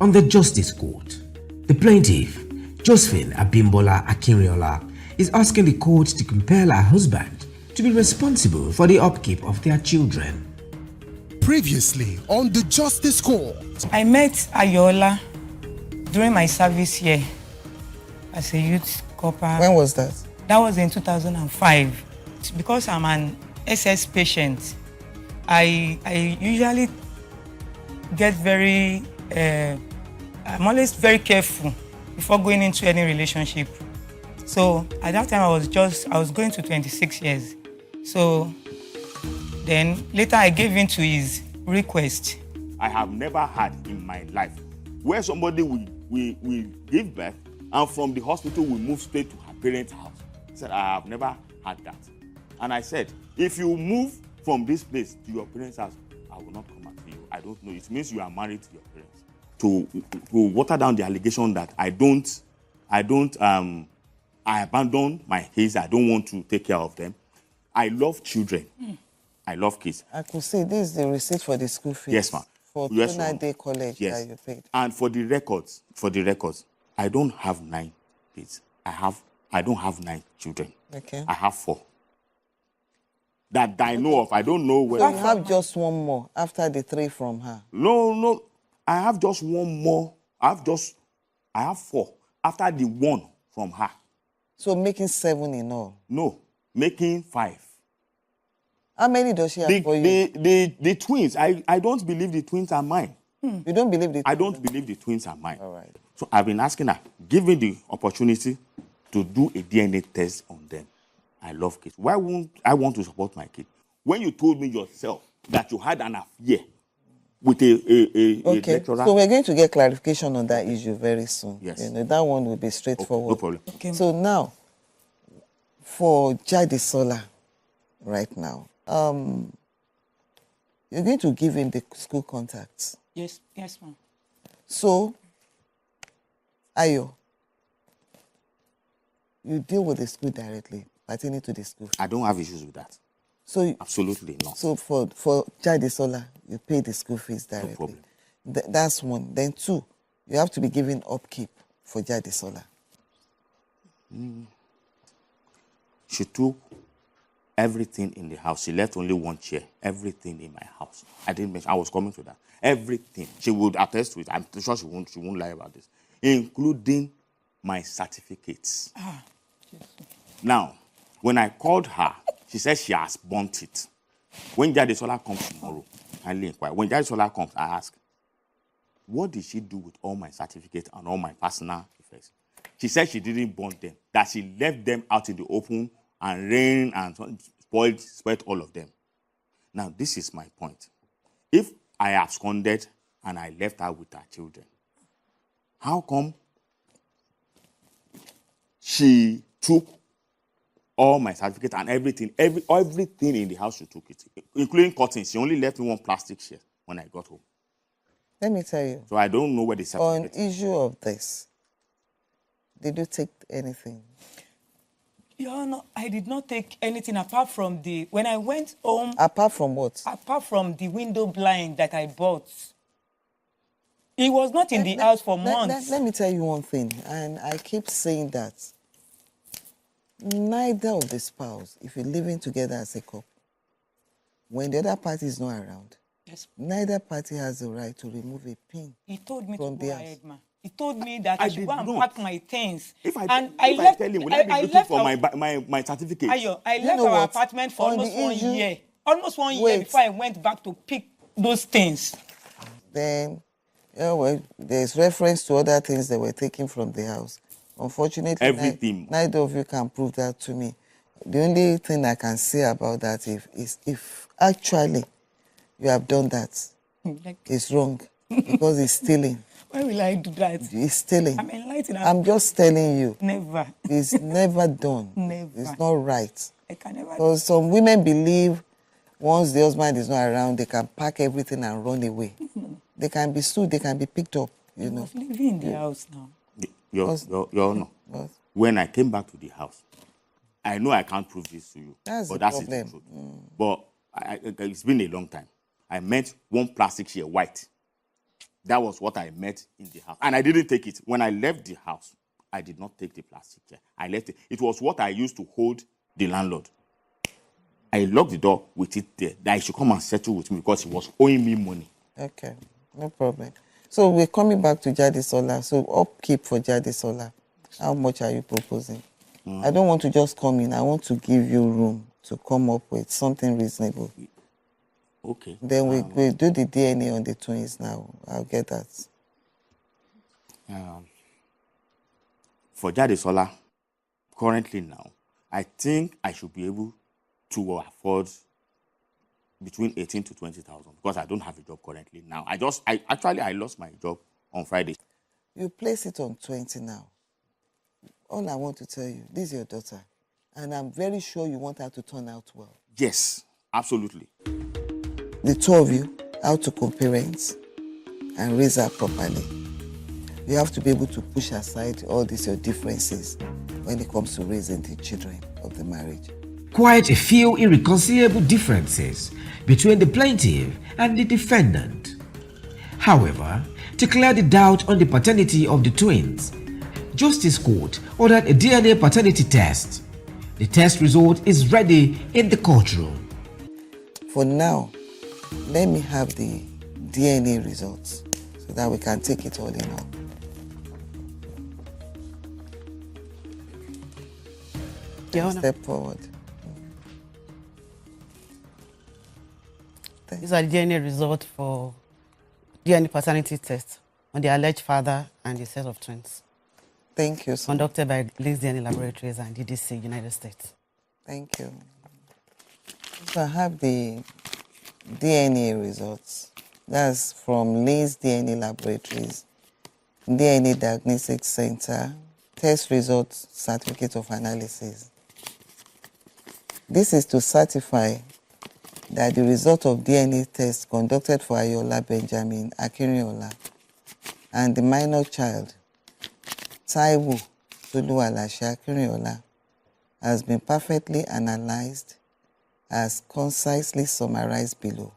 on the Justice Court, the plaintiff, Josephine Abimbola Akinriola, is asking the court to compel her husband to be responsible for the upkeep of their children. Previously on the Justice Court. I met Ayola during my service here as a youth corper. When was that? That was in 2005. Because I'm an SS patient, I usually get very, I'm always very careful before going into any relationship. So at that time I was going to 26 years. So then later I gave in to his request. I have never had in my life where somebody will give birth and from the hospital will move straight to her parents' house. I said, I have never had that. And I said, if you move from this place to your parents' house, I will not come after you. I don't know. It means you are married to your parents. To water down the allegation that I abandoned my kids. I don't want to take care of them. I love children. I love kids. I could say this is the receipt for the school fees. Yes, ma'am. For Yes, Day College that you paid. And for the records, I don't have 9 kids. I don't have 9 children. Okay. I have 4. That I know of. I don't know whether. So you have just one more after the 3 from her. No. I have just one more. I have 4 after the 1 from her. So making 7 in all. No, making 5. How many does she have for you? The twins. I don't believe the twins are mine. You don't believe the twins? I don't believe the twins are mine. All right. So I've been asking her, give me the opportunity to do a DNA test on them. I love kids. Why won't I want to support my kid? When you told me yourself that you had an affair with a lecturer. So we're going to get clarification on that issue very soon. Yes. That one will be straightforward. No problem. Okay. So now, for Jaidesola, right now, you're going to give him the school contacts. Yes, ma'am. So, Ayo, you deal with the school directly, pertaining to the school. I don't have issues with that. So absolutely not. So for Jaidesola, you pay the school fees directly. No problem. That's one. Then 2, you have to be giving upkeep for Jaidesola. She took everything in the house. She left only 1 chair. Everything in my house. I didn't mention. I was coming to that. Everything. She would attest to it. I'm sure she won't lie about this, including my certificates. Now, when I called her, she said she has burnt it. When Jaidesola comes tomorrow, kindly inquire. When Jaidesola comes, I ask, what did she do with all my certificates and all my personal effects? She said she didn't burn them, that she left them out in the open and rain and spoiled all of them. Now, this is my point. If I absconded and I left her with her children, how come she took all my certificates and everything in the house? She took it, including curtains. She only left me 1 plastic chair when I got home. Let me tell you. So I don't know where the certificate is. On issue of this, did you take anything? Your Honor, I did not take anything apart from when I went home. Apart from what? Apart from the window blind that I bought. It was not in the house for months. Let me tell you one thing, and I keep saying that. Neither of the spouse, if you're living together as a couple, when the other party is not around, neither party has the right to remove a pin. He told me from to go the ahead, ma. He told me that I should go and not. pack my things. If I tell him, will I be looking for my certificate? I left our apartment for almost 1 year. Almost 1 year before I went back to pick those things. Then, there's reference to other things that were taken from the house. Unfortunately, everything. Neither of you can prove that to me. The only thing I can say about that is if actually you have done that, it's wrong because it's stealing. Why will I do that? It's stealing. I'm enlightened. I'm just telling you. Never. It's never done. Never. It's not right. I can never. Because some women believe once the husband is not around, they can pack everything and run away. They can be sued. They can be picked up. You know. Living in the house now. Your Honor, when I came back to the house, I know I can't prove this to you. That's but the that's problem. the truth. But it's been a long time. I met 1 plastic chair, white. That was what I met in the house. And I didn't take it. When I left the house, I did not take the plastic chair. I left it. It was what I used to hold the landlord. I locked the door with it there, that he should come and settle with me because he was owing me money. Okay, no problem. So we're coming back to Jadesola. So upkeep for Jadesola. How much are you proposing? I don't want to just come in. I want to give you room to come up with something reasonable. Okay. Then we do the DNA on the twins now. I'll get that. For Jadesola, currently now, I think I should be able to afford between 18 to 20,000 because I don't have a job currently now. I lost my job on Friday. You place it on 20 now. All I want to tell you, this is your daughter, and I'm very sure you want her to turn out well. Yes, absolutely. The two of you, how to co-parent and raise her properly. You have to be able to push aside all these your differences when it comes to raising the children of the marriage. Quite a few irreconcilable differences between the plaintiff and the defendant. However, to clear the doubt on the paternity of the twins, Justice Court ordered a DNA paternity test. The test result is ready in the courtroom. For now, let me have the DNA results so that we can take it all in all. Your Honor. Step forward. These are the DNA results for DNA paternity test on the alleged father and the set of twins. Thank you, sir. Conducted by Liz DNA Laboratories and DDC, United States. Thank you. So I have the DNA results. That's from Liz DNA Laboratories, DNA Diagnostic Center, test results, certificate of analysis. This is to certify that the result of DNA test conducted for Ayola Benjamin Akinriola and the minor child, Taiwo Toluwalashe Akinriola, has been perfectly analyzed as concisely summarized below.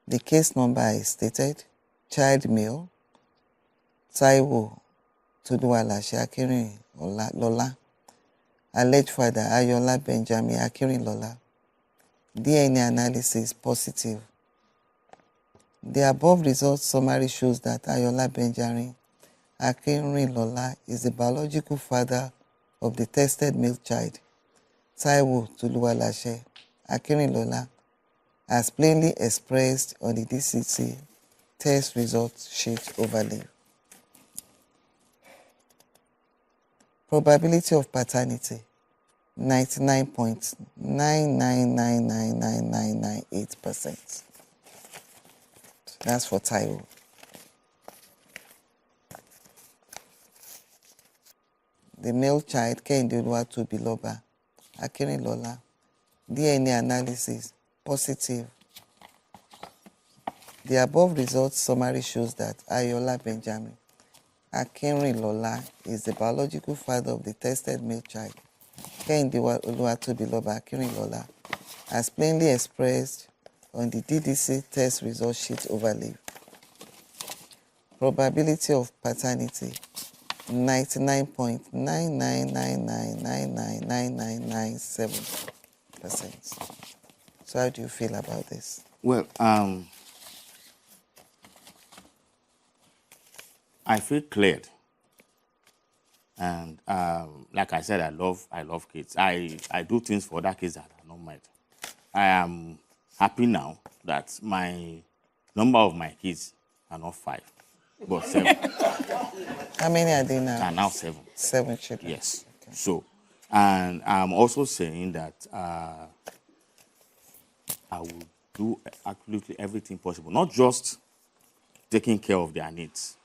The case number is stated: child male, Taiwo Toluwalashe Akinriola, alleged father Ayola Benjamin Akinriola. DNA analysis positive. The above results summary shows that Ayola Benjamin Akinriola is the biological father of the tested male child, Taiwo Toluwalashe Akinriola, as plainly expressed on the DCT test results sheet overlay. Probability of paternity, 99.9999998%. That's for Taiwo. The male child, Kehinde Oluwatobiloba Akinriola, DNA analysis positive. The above results summary shows that Ayola Benjamin Akinriola is the biological father of the tested male child, Kehinde Oluwatobiloba Akinriola, as plainly expressed on the DDC test result sheet overlay. Probability of paternity, 99.999999997%. So how do you feel about this? Well, I feel cleared. And like I said, I love kids. I do things for other kids that are not mine. I am happy now that my number of my kids are not 5, but 7. How many are they now? Are now 7. 7 children. Yes. Okay. So, and I'm also saying that I will do absolutely everything possible, not just taking care of their needs,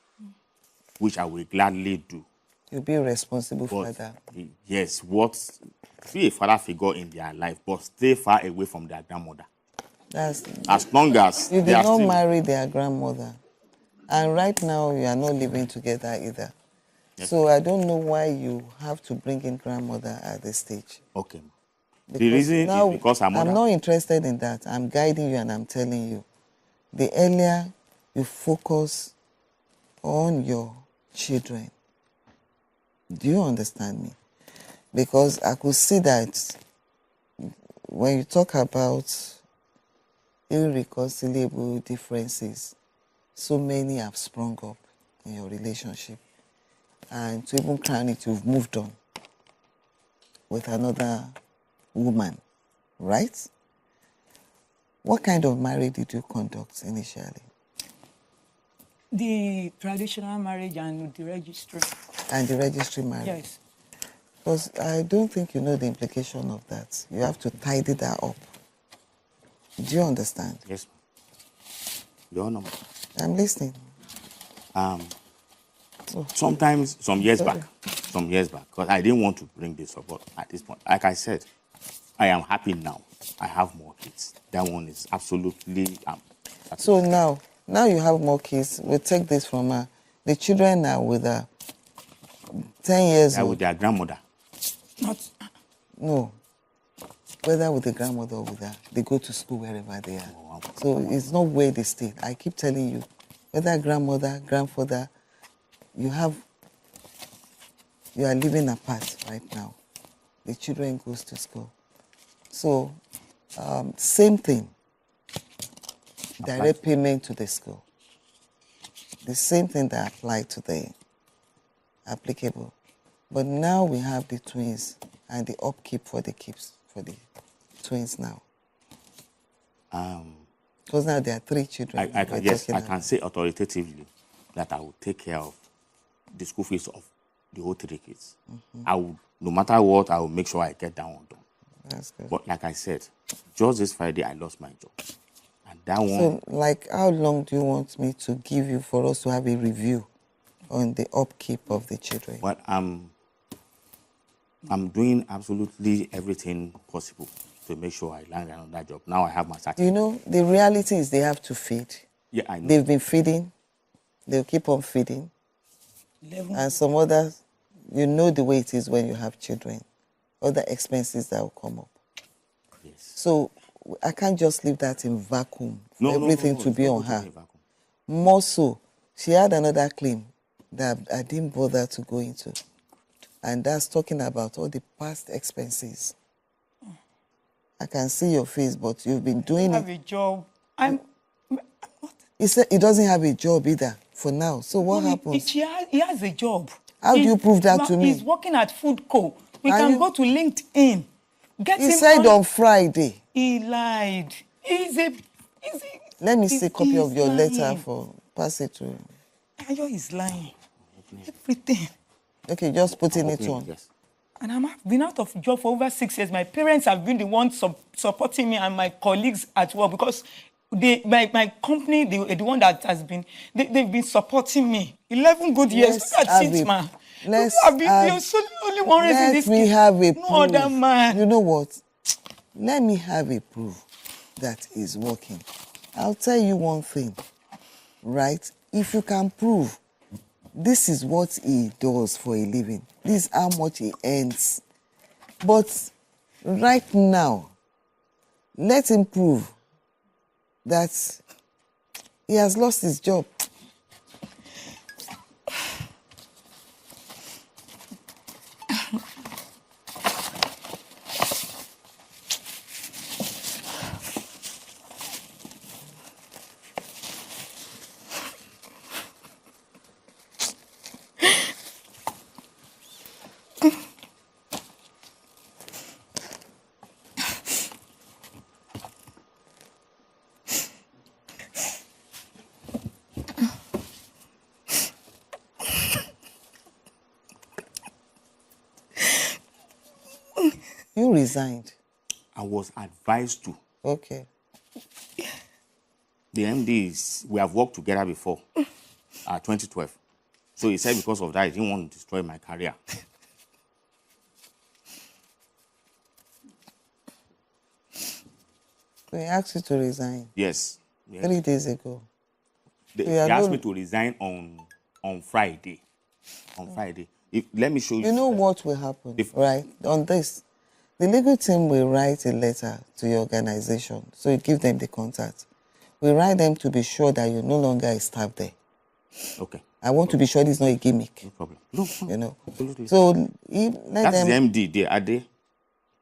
which I will gladly do. You'll be a responsible father. Yes, be a father figure in their life, but stay far away from their grandmother. That's as long as you did not marry their grandmother, and right now you are not living together either. Yes. So I don't know why you have to bring in grandmother at this stage. Okay. The reason is because I'm not interested in that. I'm guiding you and I'm telling you. The earlier you focus on your children. Do you understand me? Because I could see that when you talk about irreconcilable differences, so many have sprung up in your relationship. And to even crown it, you've moved on with another woman, right? What kind of marriage did you conduct initially? The traditional marriage and the registry. And the registry marriage? Yes. Because I don't think you know the implication of that. You have to tidy that up. Do you understand? Yes. Your number. I'm listening. Sometimes, some years back, because I didn't want to bring this up, but at this point, like I said, I am happy now. I have more kids. That one is absolutely. So now you have more kids. We'll take this from her. The children are with her. 10 years They're old. with their grandmother. Not. No. Whether with the grandmother or with her, they go to school wherever they are. So it's not where they stay. I keep telling you, whether grandmother, grandfather, you are living apart right now. The children goes to school. So, same thing. Direct payment to the school. The same thing that applied to the applicable. But now we have the twins and the upkeep for the twins now. Because now there are 3 children. I can say authoritatively that I will take care of the school fees of the whole 3 kids. I will, no matter what, I will make sure I get that one done. That's good. But like I said, just this Friday I lost my job, and that one. So, like, how long do you want me to give you for us to have a review on the upkeep of the children? Well, I'm doing absolutely everything possible to make sure I land another job. Now I have my certificate. You know, the reality is they have to feed. Yeah, I know. They've been feeding. They'll keep on feeding. 11. And some others, you know the way it is when you have children. Other expenses that will come up. Yes. So I can't just leave that in vacuum for everything to be on her. More so, she had another claim that I didn't bother to go into. And that's talking about all the past expenses. I can see your face, but you've been doing I have a job. He said he doesn't have a job either for now. So what happens? He has a job. How do you prove that to me? He's working at Food Co. We can go to LinkedIn. He said on Friday. He lied. Let me see a copy of your letter for pass it to him. Ayo is lying. Everything. Okay, just putting it on. Yes. And I've been out of job for over 6 years. My parents have been the ones supporting me and my colleagues at work because my company, the one that has been, they've been supporting me. 11 good years. Look at it, man. Let me have a proof. No other man. You know what? Let me have a proof that is working. I'll tell you one thing, right? If you can prove this is what he does for a living, this is how much he earns. But right now, let him prove that he has lost his job. You resigned. I was advised to. Okay. The MD is, we have worked together before, 2012. So he said because of that, he didn't want to destroy my career. We asked you to resign. Yes. 3 days ago. They asked me to resign on Friday. On Friday. Let me show you. You know what will happen, right? On this, the legal team will write a letter to your organization. So you give them the contact. We write them to be sure that you're no longer a staff there. Okay. I want to be sure it's not a gimmick. No problem. No, you know. Absolutely. So let That's them. the MD. They are they,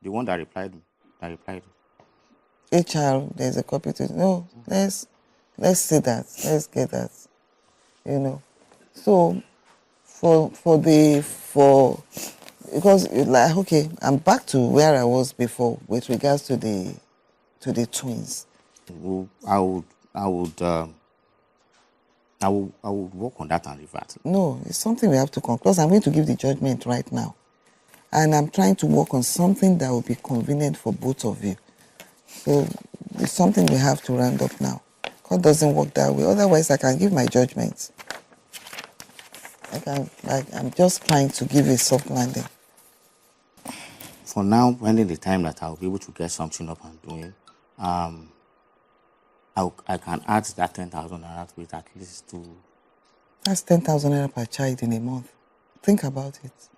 the one that replied. HR, there's a copy to. No, let's see that. Let's get that. You know. So because like okay, I'm back to where I was before with regards to the twins. I would work on that and revert. No, it's something we have to conclude. I'm going to give the judgment right now. And I'm trying to work on something that will be convenient for both of you. So it's something we have to round up now. God doesn't work that way. Otherwise, I can give my judgment. I'm just trying to give a soft landing. For now, pending the time that I'll be able to get something up and doing, I can add that 10,000 naira to it at least to... That's 10,000 naira per child in a month. Think about it.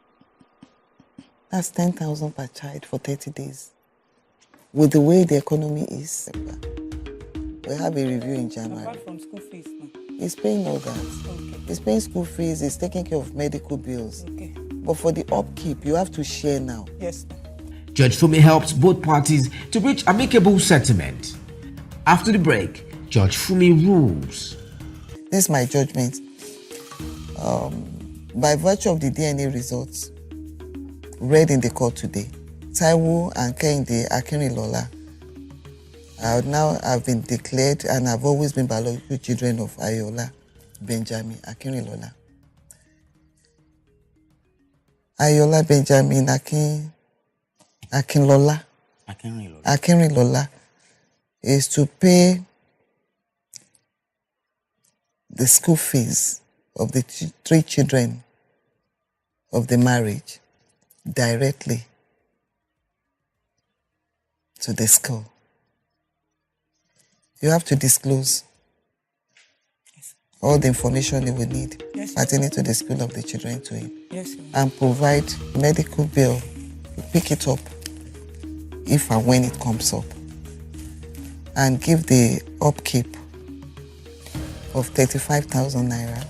That's 10,000 per child for 30 days. With the way the economy is, we have a review in January. Apart from school fees, no? He's paying all that. Okay. He's paying school fees, he's taking care of medical bills. Okay. But for the upkeep, you have to share now. Yes. Judge Fumi helped both parties to reach amicable settlement. After the break, Judge Fumi rules. This is my judgment. By virtue of the DNA results read in the court today, Taiwo and Kehinde Akinrilola have been declared and have always been biological children of Ayola Benjamin Akinrilola. Ayola Benjamin Akinrilola is to pay the school fees of the three children of the marriage directly to the school. You have to disclose all the information you will need pertaining to the school of the children to him. Yes, and provide medical bill. Pick it up if and when it comes up. And give the upkeep of 35,000 naira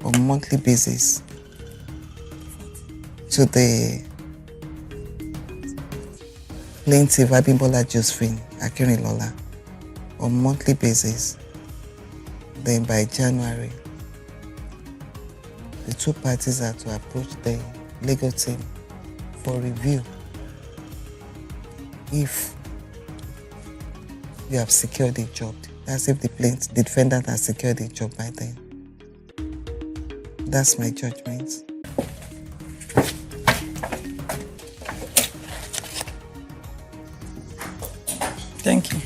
on a monthly basis to the plaintiff Abimbola Josephine Akinrilola on a monthly basis. Then by January, the two parties are to approach the legal team for review if you have secured a job. That's if the defendant has secured a job by then. That's my judgment. Thank you.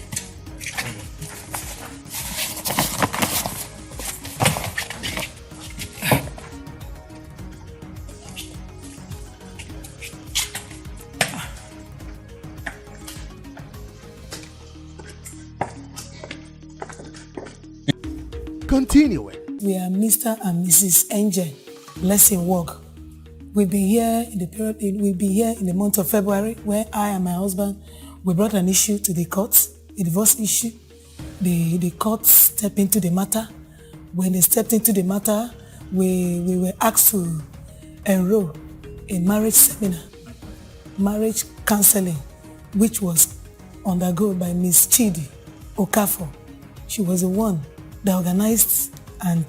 Continuing. We are Mr. and Mrs. Angel Blessing Walk. We've been here in the period. We've been here in the month of February, where I and my husband we brought an issue to the court, a divorce issue. The court stepped into the matter. When they stepped into the matter, we were asked to enroll in marriage seminar, marriage counseling, which was undergone by Miss Chidi Okafor. She was the one that organized and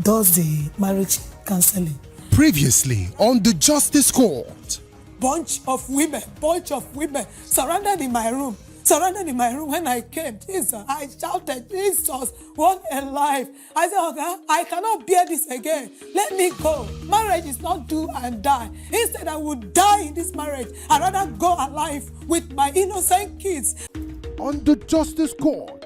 does the marriage counseling. Previously on the Justice Court. Bunch of women surrounded in my room when I came. Jesus, I shouted, Jesus, what a life. I said, okay, I cannot bear this again. Let me go. Marriage is not do and die. Instead, I would die in this marriage. I'd rather go alive with my innocent kids. On the Justice Court,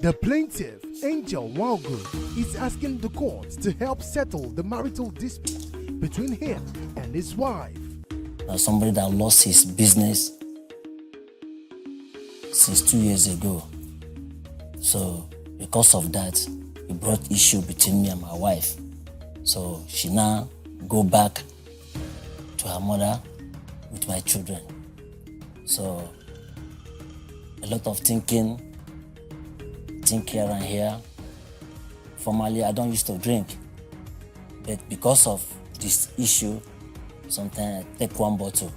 the plaintiff, Angel Walgood, is asking the court to help settle the marital dispute between him and his wife. Somebody that lost his business since 2 years ago. So because of that, it brought issue between me and my wife. So she now go back to her mother with my children. So a lot of thinking here and here. Formerly, I don't used to drink. But because of this issue, sometimes I take one bottle.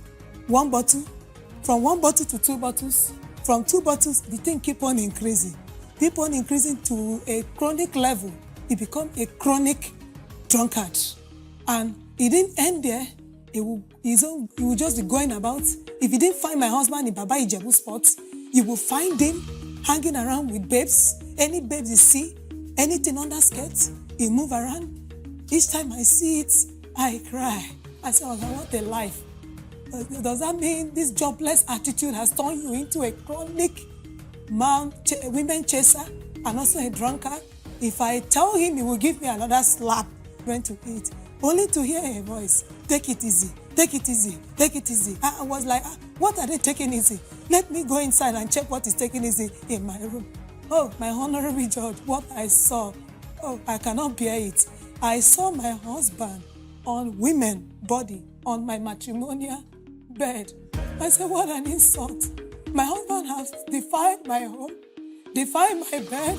One bottle, from 1 bottle to 2 bottles, from 2 bottles, the thing keep on increasing to a chronic level. It become a chronic drunkard. And it didn't end there. He will just be going about. If he didn't find my husband in Baba Ijebu spots, you will find him hanging around with babes. Any babes you see, anything under skirts, he move around. Each time I see it, I cry. I say, oh, what a life. Does that mean this jobless attitude has turned you into a chronic women chaser and also a drunkard? If I tell him, he will give me another slap when to eat, only to hear a voice, take it easy, take it easy, take it easy. I was like, what are they taking easy? Let me go inside and check what is taking easy in my room. Oh, my honorable judge, what I saw, oh, I cannot bear it. I saw my husband on women's body on my matrimonial bed. I said, what an insult. My husband has defied my home, defied my bed,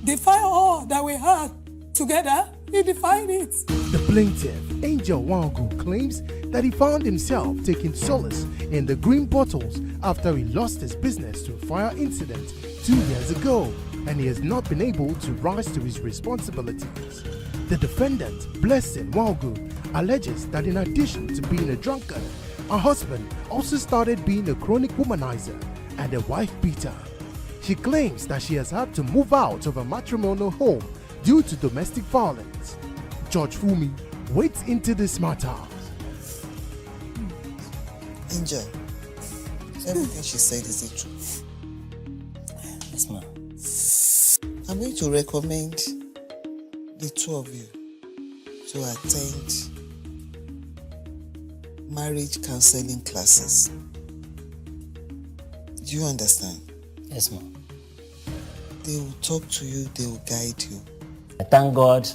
defied all that we had together. He defied it. The plaintiff, Angel Wangu, claims that he found himself taking solace in the green bottles after he lost his business to a fire incident 2 years ago, and he has not been able to rise to his responsibilities. The defendant, Blessing Wangu, alleges that in addition to being a drunkard, her husband also started being a chronic womanizer and a wife beater. She claims that she has had to move out of her matrimonial home due to domestic violence. Judge Fumi wades into this matter. Angel, everything she said is the truth. Yes, ma'am. I'm going to recommend the two of you to attend marriage counseling classes. Do you understand? Yes, ma'am. They will talk to you, they will guide you. I thank God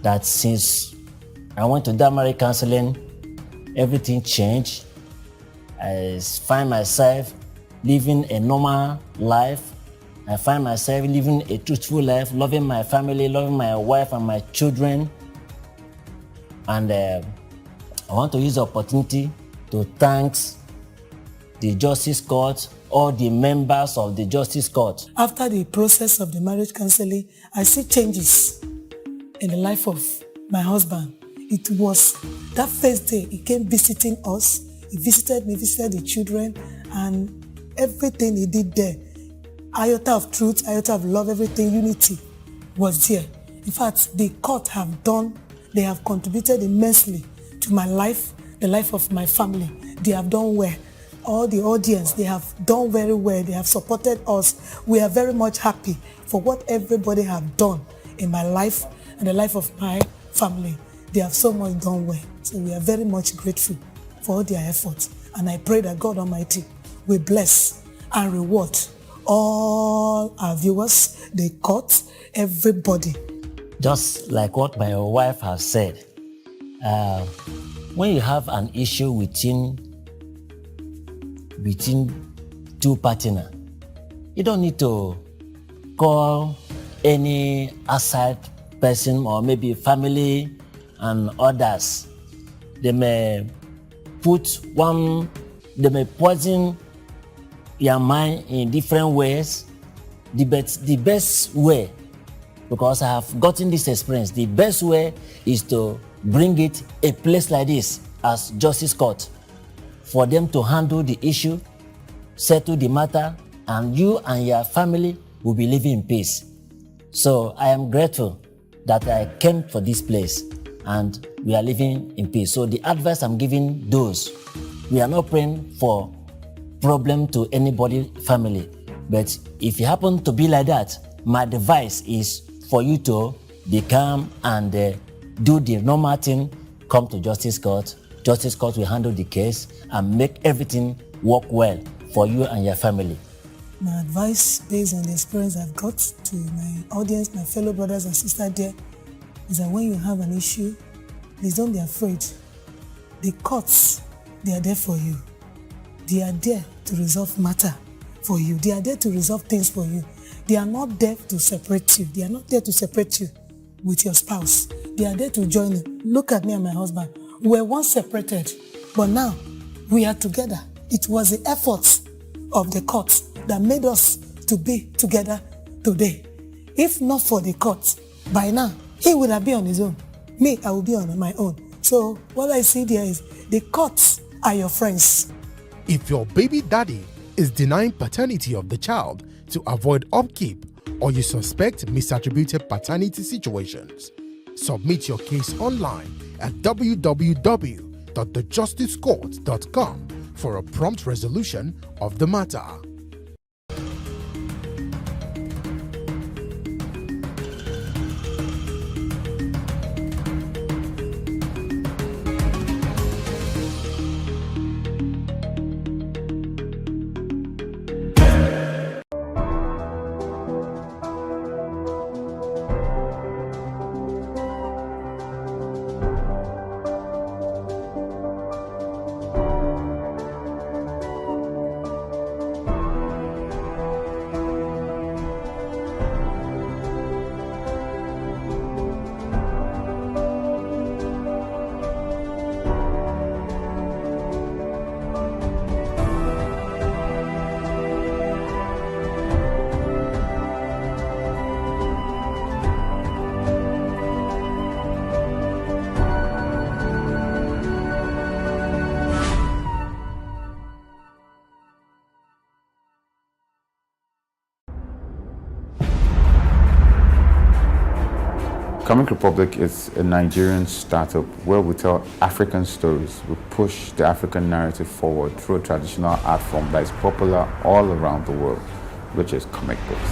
that since I went to that marriage counseling, everything changed. I find myself living a normal life. I find myself living a truthful life, loving my family, loving my wife and my children. And I want to use the opportunity to thank the Justice Court, all the members of the Justice Court. After the process of the marriage counseling, I see changes in the life of my husband. It was that first day he came visiting us. He visited me, visited the children, and everything he did there, iota of truth, iota of love, everything, unity was there. In fact, the court they have contributed immensely to my life, the life of my family. They have done well. All the audience, they have done very well. They have supported us. We are very much happy for what everybody have done in my life and the life of my family. They have so much done well. So we are very much grateful for all their efforts. And I pray that God Almighty will bless and reward all our viewers, the court, everybody. Just like what my wife has said, when you have an issue between two partners, you don't need to call any outside person or maybe family and others. They may poison your mind in different ways. The best way, because I have gotten this experience, the best way is to bring it a place like this as Justice Court for them to handle the issue, settle the matter, and you and your family will be living in peace. So I am grateful that I came for this place and we are living in peace. So the advice I'm giving those, we are not praying for problem to anybody family. But if you happen to be like that, my advice is for you to be calm and do the normal thing, come to Justice Court. Justice Court will handle the case and make everything work well for you and your family. My advice, based on the experience I've got to my audience, my fellow brothers and sisters there, is that when you have an issue, please don't be afraid. The courts, they are there for you. They are there to resolve matter for you. They are there to resolve things for you. They are not there to separate you. They are not there to separate you. with your spouse. They are there to join you. Look at me and my husband. We were once separated, but now we are together. It was the efforts of the court that made us to be together today. If not for the court, by now, he would have been on his own. Me, I will be on my own. So what I see there is the courts are your friends. If your baby daddy is denying paternity of the child to avoid upkeep, or you suspect misattributed paternity situations, submit your case online at www.thejusticescourt.com for a prompt resolution of the matter. Comic Republic is a Nigerian startup where we tell African stories. We push the African narrative forward through a traditional art form that is popular all around the world, which is comic books.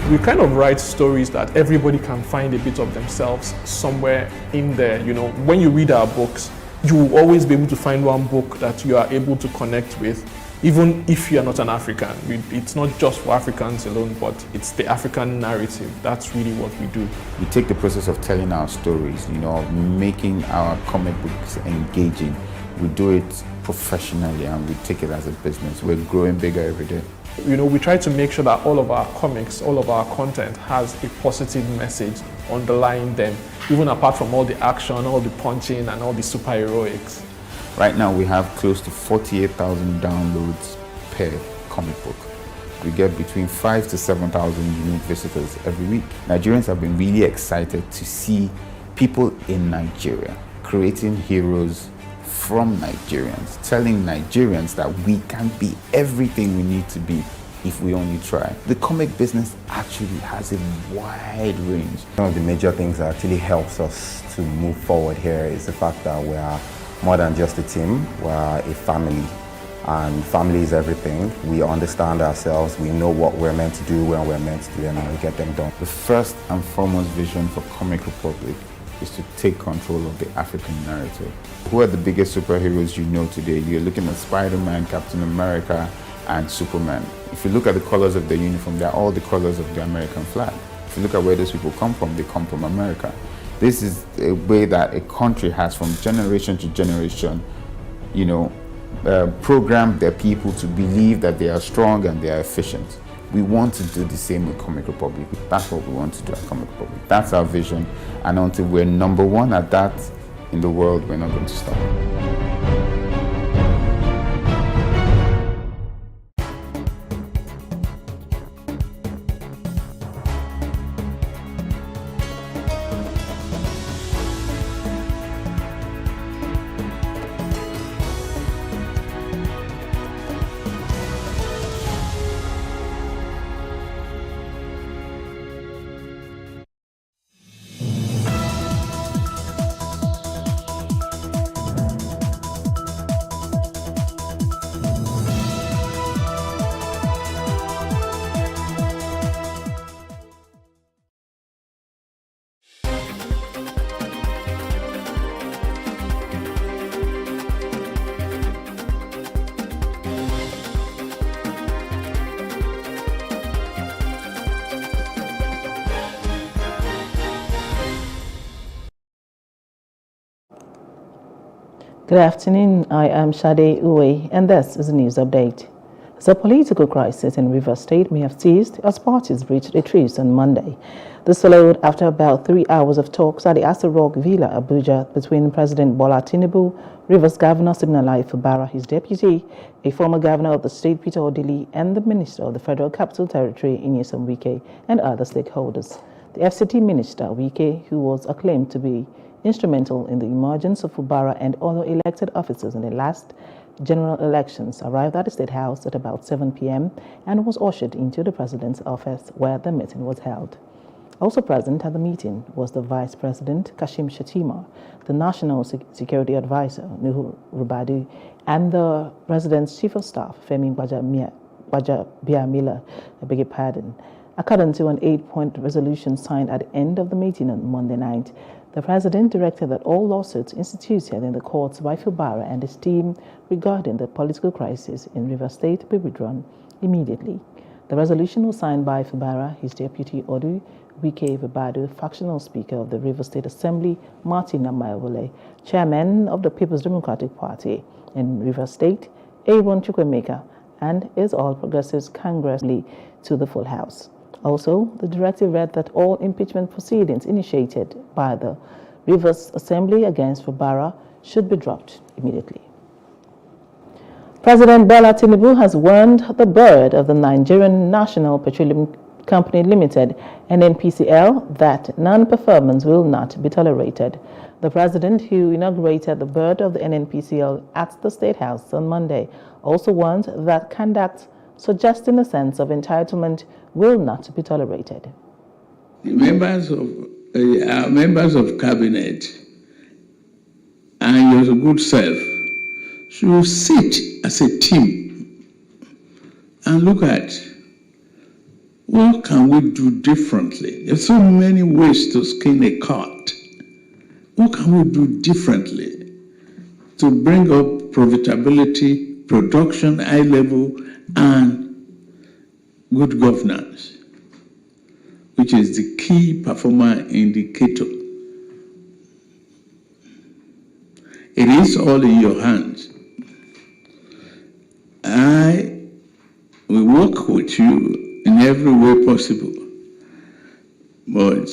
We kind of write stories that everybody can find a bit of themselves somewhere in there. You know, when you read our books, you will always be able to find one book that you are able to connect with, even if you are not an African. It's not just for Africans alone, but it's the African narrative. That's really what we do. We take the process of telling our stories, you know, making our comic books engaging. We do it professionally and we take it as a business. We're growing bigger every day. You know, we try to make sure that all of our comics, all of our content has a positive message underlying them, even apart from all the action, all the punching, and all the superheroics. Right now we have close to 48,000 downloads per comic book. We get between 5,000 to 7,000 unique visitors every week. Nigerians have been really excited to see people in Nigeria creating heroes from Nigerians, telling Nigerians that we can be everything we need to be if we only try. The comic business actually has a wide range. One of the major things that actually helps us to move forward here is the fact that we are more than just a team, we are a family. And family is everything. We understand ourselves, we know what we're meant to do when we're meant to do, and we get them done. The first and foremost vision for Comic Republic is to take control of the African narrative. Who are the biggest superheroes you know today? You're looking at Spider-Man, Captain America, and Superman. If you look at the colors of their uniform, they're all the colors of the American flag. If you look at where those people come from, they come from America. This is a way that a country has, from generation to generation, you know, programmed their people to believe that they are strong and they are efficient. We want to do the same with Comic Republic. That's what we want to do at Comic Republic. That's our vision. And until we're number one at that in the world, we're not going to stop. Good afternoon, I am Shade Uwe, and this is a news update. The political crisis in Rivers State may have ceased as parties reached a truce on Monday. This followed after about 3 hours of talks at the Aso Rock Villa, Abuja, between President Bola Tinubu, Rivers Governor Siminalayi Fubara, his deputy, a former governor of the state, Peter Odili, and the Minister of the Federal Capital Territory, Nyesom Wike, and other stakeholders. The FCT Minister, Wike, who was acclaimed to be instrumental in the emergence of Fubara and other elected officers in the last general elections, arrived at the State House at about 7 p.m. and was ushered into the President's office where the meeting was held. Also present at the meeting was the Vice President, Kashim Shettima, the National Security Advisor, Nuhu Rubadu, and the President's Chief of Staff, Femi Gbajabiamila, I beg your pardon. According to an 8-point resolution signed at the end of the meeting on Monday night, the President directed that all lawsuits instituted in the courts by Fubara and his team regarding the political crisis in Rivers State be withdrawn immediately. The resolution was signed by Fubara, his deputy Odu, Wike Vabadu, factional speaker of the Rivers State Assembly, Martin Amayawole, chairman of the People's Democratic Party in Rivers State, Aaron Chukwemeka, and his All Progressives Congress to the full House. Also, the directive read that all impeachment proceedings initiated by the Rivers Assembly against Fubara should be dropped immediately. President Bola Tinubu has warned the board of the Nigerian National Petroleum Company Limited, NNPCL, that non-performance will not be tolerated. The president, who inaugurated the board of the NNPCL at the State House on Monday, also warned that conduct suggesting a sense of entitlement will not be tolerated. The members of cabinet and your good self should sit as a team and look at what can we do differently. There's so many ways to skin a cat. What can we do differently to bring up profitability, production, high level, and good governance, which is the key performance indicator. It is all in your hands. I will work with you in every way possible, but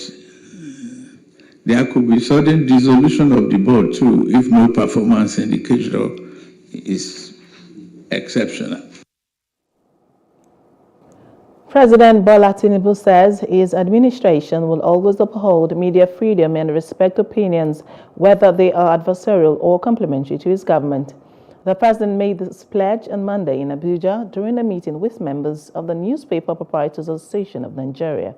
there could be sudden dissolution of the board too if no performance indicator is exceptional. President Bola Tinubu says his administration will always uphold media freedom and respect opinions, whether they are adversarial or complementary to his government. The president made this pledge on Monday in Abuja during a meeting with members of the Newspaper Proprietors Association of Nigeria.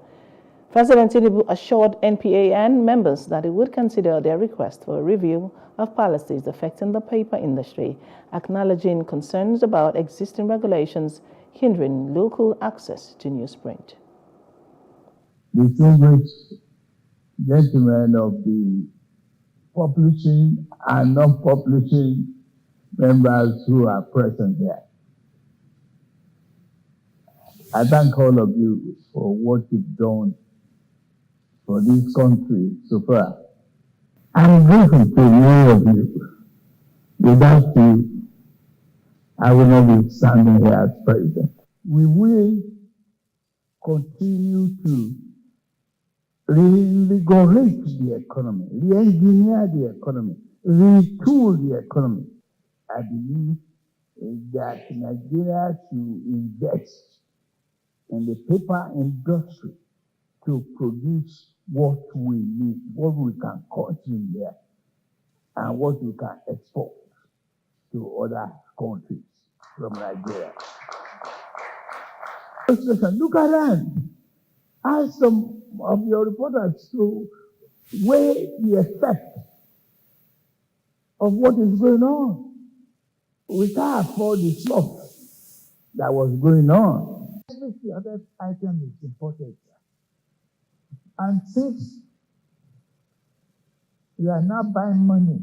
President Tinubu assured NPAN members that he would consider their request for a review of policies affecting the paper industry, acknowledging concerns about existing regulations hindering local access to newsprint. Distinguished gentlemen of the publishing and non-publishing members who are present here, I thank all of you for what you've done for this country so far. I'm grateful to many of you. Without you, I will not be standing here as president. We will continue to reinvigorate the economy, re-engineer the economy, retool the economy. I believe that Nigeria should invest in the paper industry to produce what we need, what we can consume there, and what we can export to other countries from Nigeria. Look around. Ask some of your reporters to weigh the effect of what is going on. We can't afford the stuff that was going on. Every other item is important. And since you are now buying money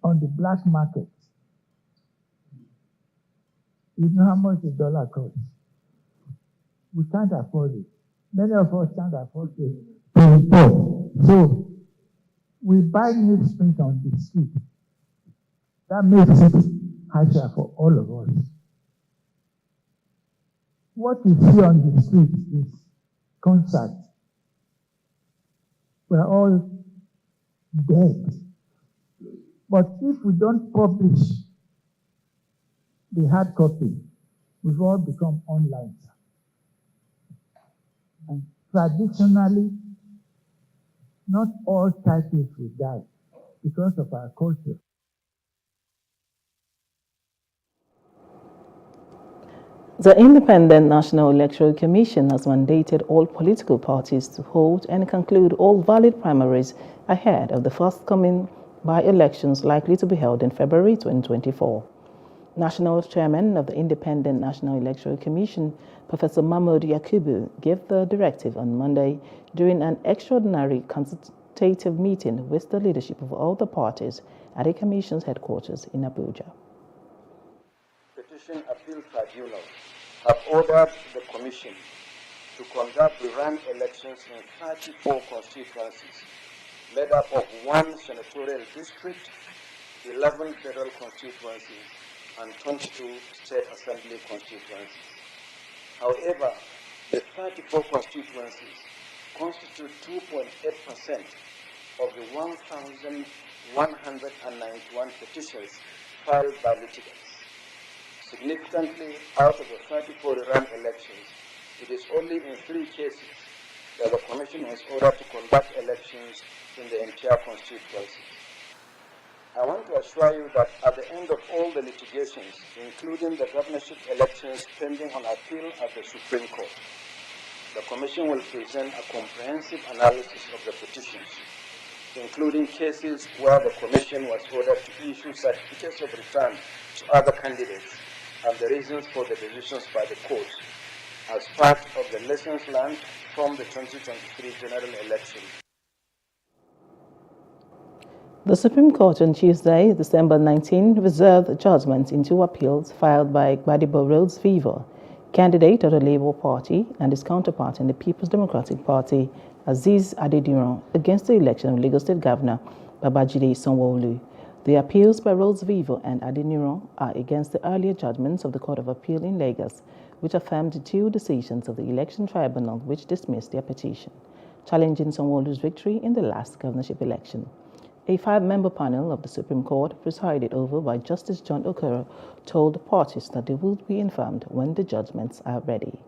on the black market, you know how much a dollar costs. We can't afford it. Many of us can't afford to import. So we buy newsprint on the street. That makes it harsher for all of us. what we see on the street is concert. We're all dead. But if we don't publish the hard copy, we've all become online. And traditionally, not all titles will die because of our culture. The Independent National Electoral Commission has mandated all political parties to hold and conclude all valid primaries ahead of the forthcoming by-elections likely to be held in February 2024. National Chairman of the Independent National Electoral Commission, Professor Mahmoud Yakubu, gave the directive on Monday during an extraordinary consultative meeting with the leadership of all the parties at the Commission's headquarters in Abuja. Petition Appeal Tribunal have ordered the Commission to conduct rerun elections in 34 constituencies, made up of 1 senatorial district, 11 federal constituencies, and 22 state assembly constituencies. However, the 34 constituencies constitute 2.8% of the 1,191 petitions filed by litigants. Significantly, out of the 34 rerun elections, it is only in 3 cases that the Commission has ordered to conduct elections in the entire constituencies. I want to assure you that at the end of all the litigations, including the governorship elections pending on appeal at the Supreme Court, the Commission will present a comprehensive analysis of the petitions, including cases where the Commission was ordered to issue certificates of return to other candidates and the reasons for the decisions by the court as part of the lessons learned from the 2023 general election. The Supreme Court on Tuesday, December 19, reserved judgment in 2 appeals filed by Gbadebo Rhodes Vivour, candidate of the Labour Party, and his counterpart in the People's Democratic Party, Azeez Adediran, against the election of Lagos State Governor Babajide Sanwo-Olu. The appeals by Rhodes Vivour and Adeniran are against the earlier judgments of the Court of Appeal in Lagos, which affirmed the 2 decisions of the Election Tribunal which dismissed their petition, challenging Sanwo-Olu's victory in the last governorship election. A 5-member panel of the Supreme Court, presided over by Justice John Okoro, told the parties that they would be informed when the judgments are ready.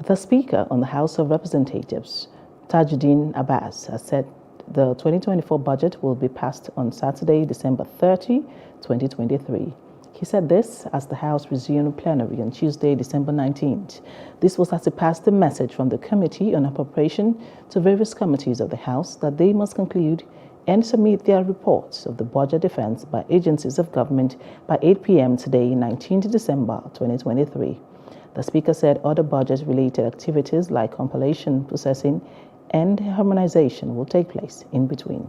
The Speaker on the House of Representatives, Tajuddin Abbas, has said the 2024 budget will be passed on Saturday, December 30, 2023. He said this as the House resumed plenary on Tuesday, December 19th. This was as he passed the message from the Committee on Appropriation to various committees of the House that they must conclude and submit their reports of the budget defense by agencies of government by 8 p.m. today, 19th December 2023. The Speaker said other budget-related activities like compilation, processing, and harmonization will take place in between.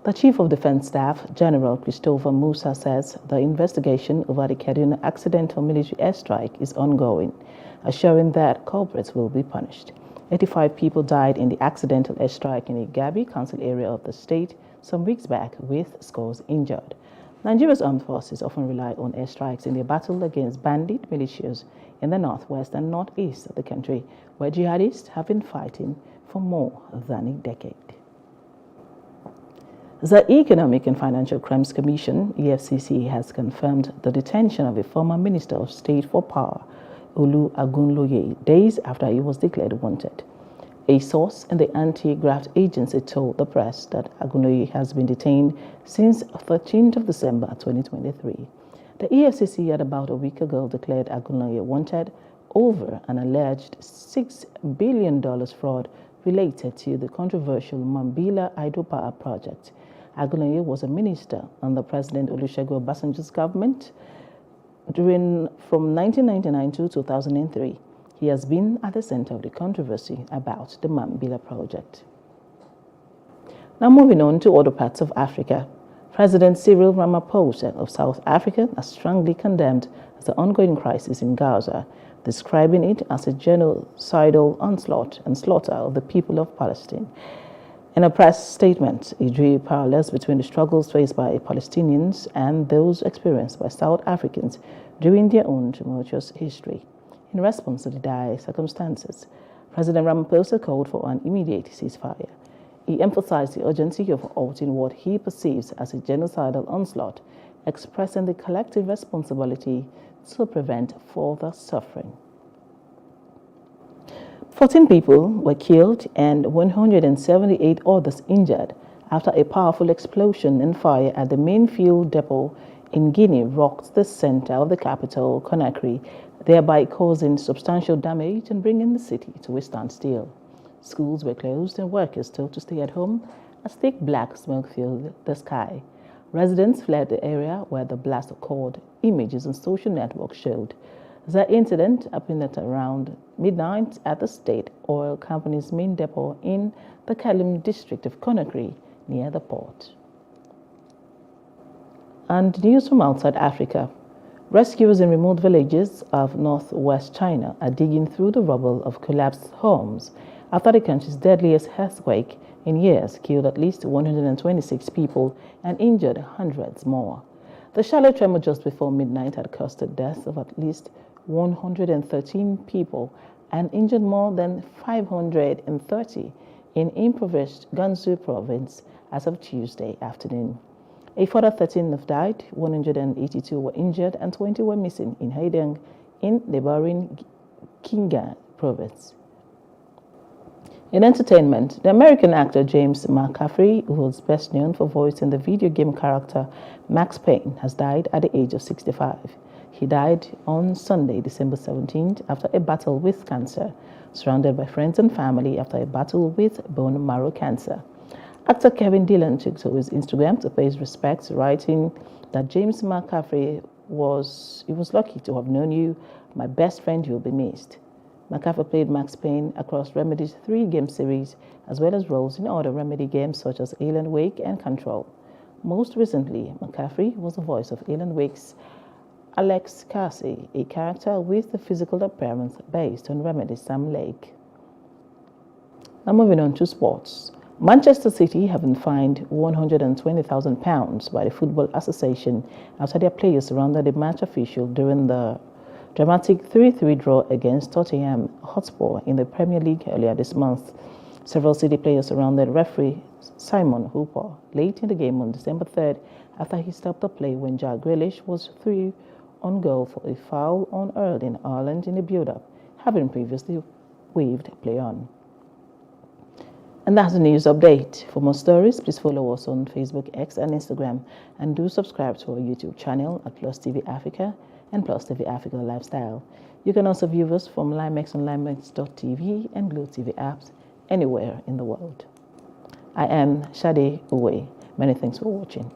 The Chief of Defense Staff, General Christopher Musa, says the investigation over the Kaduna accidental military airstrike is ongoing, assuring that culprits will be punished. 85 people died in the accidental airstrike in the Gabi Council area of the state some weeks back, with scores injured. Nigeria's armed forces often rely on airstrikes in their battle against bandit militias in the northwest and northeast of the country, where jihadists have been fighting for more than a decade. The Economic and Financial Crimes Commission, EFCC, has confirmed the detention of a former Minister of State for Power, Olu Agunloye, days after he was declared wanted. A source in the anti-graft agency told the press that Agunloye has been detained since 13th of December 2023. The EFCC had about a week ago declared Agunloye wanted over an alleged $6 billion fraud related to the controversial Mambila hydropower project. Agunloye was a minister under President Olusegun Obasanjo's government from 1999 to 2003. He has been at the center of the controversy about the Mambila project. Now moving on to other parts of Africa. President Cyril Ramaphosa of South Africa has strongly condemned the ongoing crisis in Gaza, describing it as a genocidal onslaught and slaughter of the people of Palestine. In a press statement, he drew parallels between the struggles faced by Palestinians and those experienced by South Africans during their own tumultuous history. In response to the dire circumstances, President Ramaphosa called for an immediate ceasefire. He emphasized the urgency of halting what he perceives as a genocidal onslaught, expressing the collective responsibility to prevent further suffering. 14 people were killed and 178 others injured after a powerful explosion and fire at the main fuel depot in Guinea rocked the center of the capital, Conakry, thereby causing substantial damage and bringing the city to a standstill. Schools were closed and workers told to stay at home as thick black smoke filled the sky. Residents fled the area where the blast occurred, images on social networks showed. The incident happened at around midnight at the State Oil Company's main depot in the Kalim district of Conakry, near the port. And news from outside Africa. Rescuers in remote villages of northwest China are digging through the rubble of collapsed homes after the country's deadliest earthquake in years killed at least 126 people and injured hundreds more. The shallow tremor just before midnight had caused the deaths of at least 113 people and injured more than 530 in impoverished Gansu province as of Tuesday afternoon. A further 13 have died, 182 were injured, and 20 were missing in Haideng in neighboring Kinga province. In entertainment, the American actor James McCaffrey, who is best known for voicing the video game character Max Payne, has died at the age of 65. He died on Sunday, December 17th, after a battle with cancer, surrounded by friends and family after a battle with bone marrow cancer. Actor Kevin Dillon took to his Instagram to pay his respects, writing that James McCaffrey was lucky to have known you, my best friend, you'll be missed. McCaffrey played Max Payne across Remedy's 3-game series, as well as roles in other Remedy games such as Alan Wake and Control. Most recently, McCaffrey was the voice of Alan Wake's Alex Casey, a character with the physical appearance based on Remedy's Sam Lake. Now moving on to sports. Manchester City have been fined £120,000 by the Football Association after their players surrounded the match official during the dramatic 3-3 draw against Tottenham Hotspur in the Premier League earlier this month. Several City players surrounded referee Simon Hooper late in the game on December 3rd after he stopped the play when Jack Grealish was through on goal for a foul on Erling Haaland in the build-up, having previously waved play on. And that's the news update. For more stories, please follow us on Facebook, X, and Instagram, and do subscribe to our YouTube channel at Plus TV Africa and Plus TV Africa Lifestyle. You can also view us from Limex on limex.tv and Glow TV apps anywhere in the world. I am Shade Uwe. Many thanks for watching.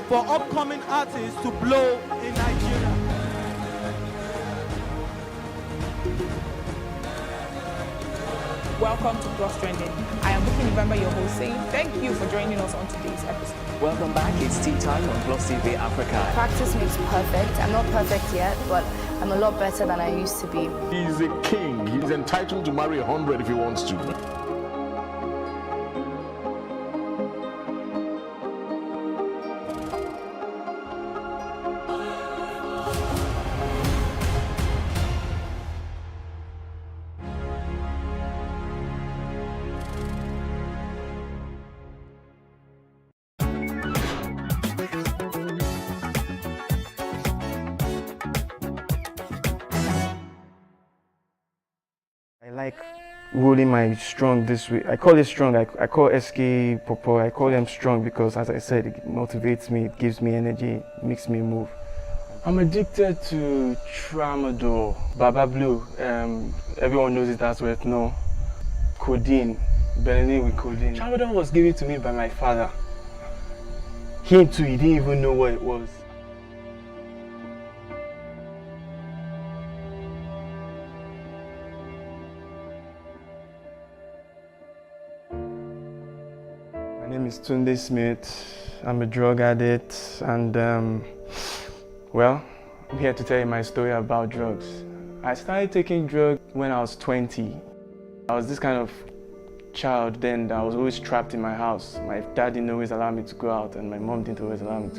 For upcoming artists to blow in Nigeria. Welcome to Plus Trending. I am Bookie November, your host, saying thank you for joining us on today's episode. Welcome back. It's tea time on Plus TV Africa. Practice makes perfect. I'm not perfect yet, but I'm a lot better than I used to be. He's a king. He's entitled to marry 100 if he wants to. I like rolling my strong this way. I call it strong. I call SK Popo. I call them strong because, as I said, it motivates me, it gives me energy, it makes me move. I'm addicted to Tramadol, Baba Blue. Everyone knows it as well. No, codeine, Benelin with codeine. Tramadol was given to me by my father. Him too, he didn't even know what it was. My name is Tunde Smith. I'm a drug addict, and well, I'm here to tell you my story about drugs. I started taking drugs when I was 20. I was this kind of child then that I was always trapped in my house. My dad didn't always allow me to go out, and my mom didn't always allow me to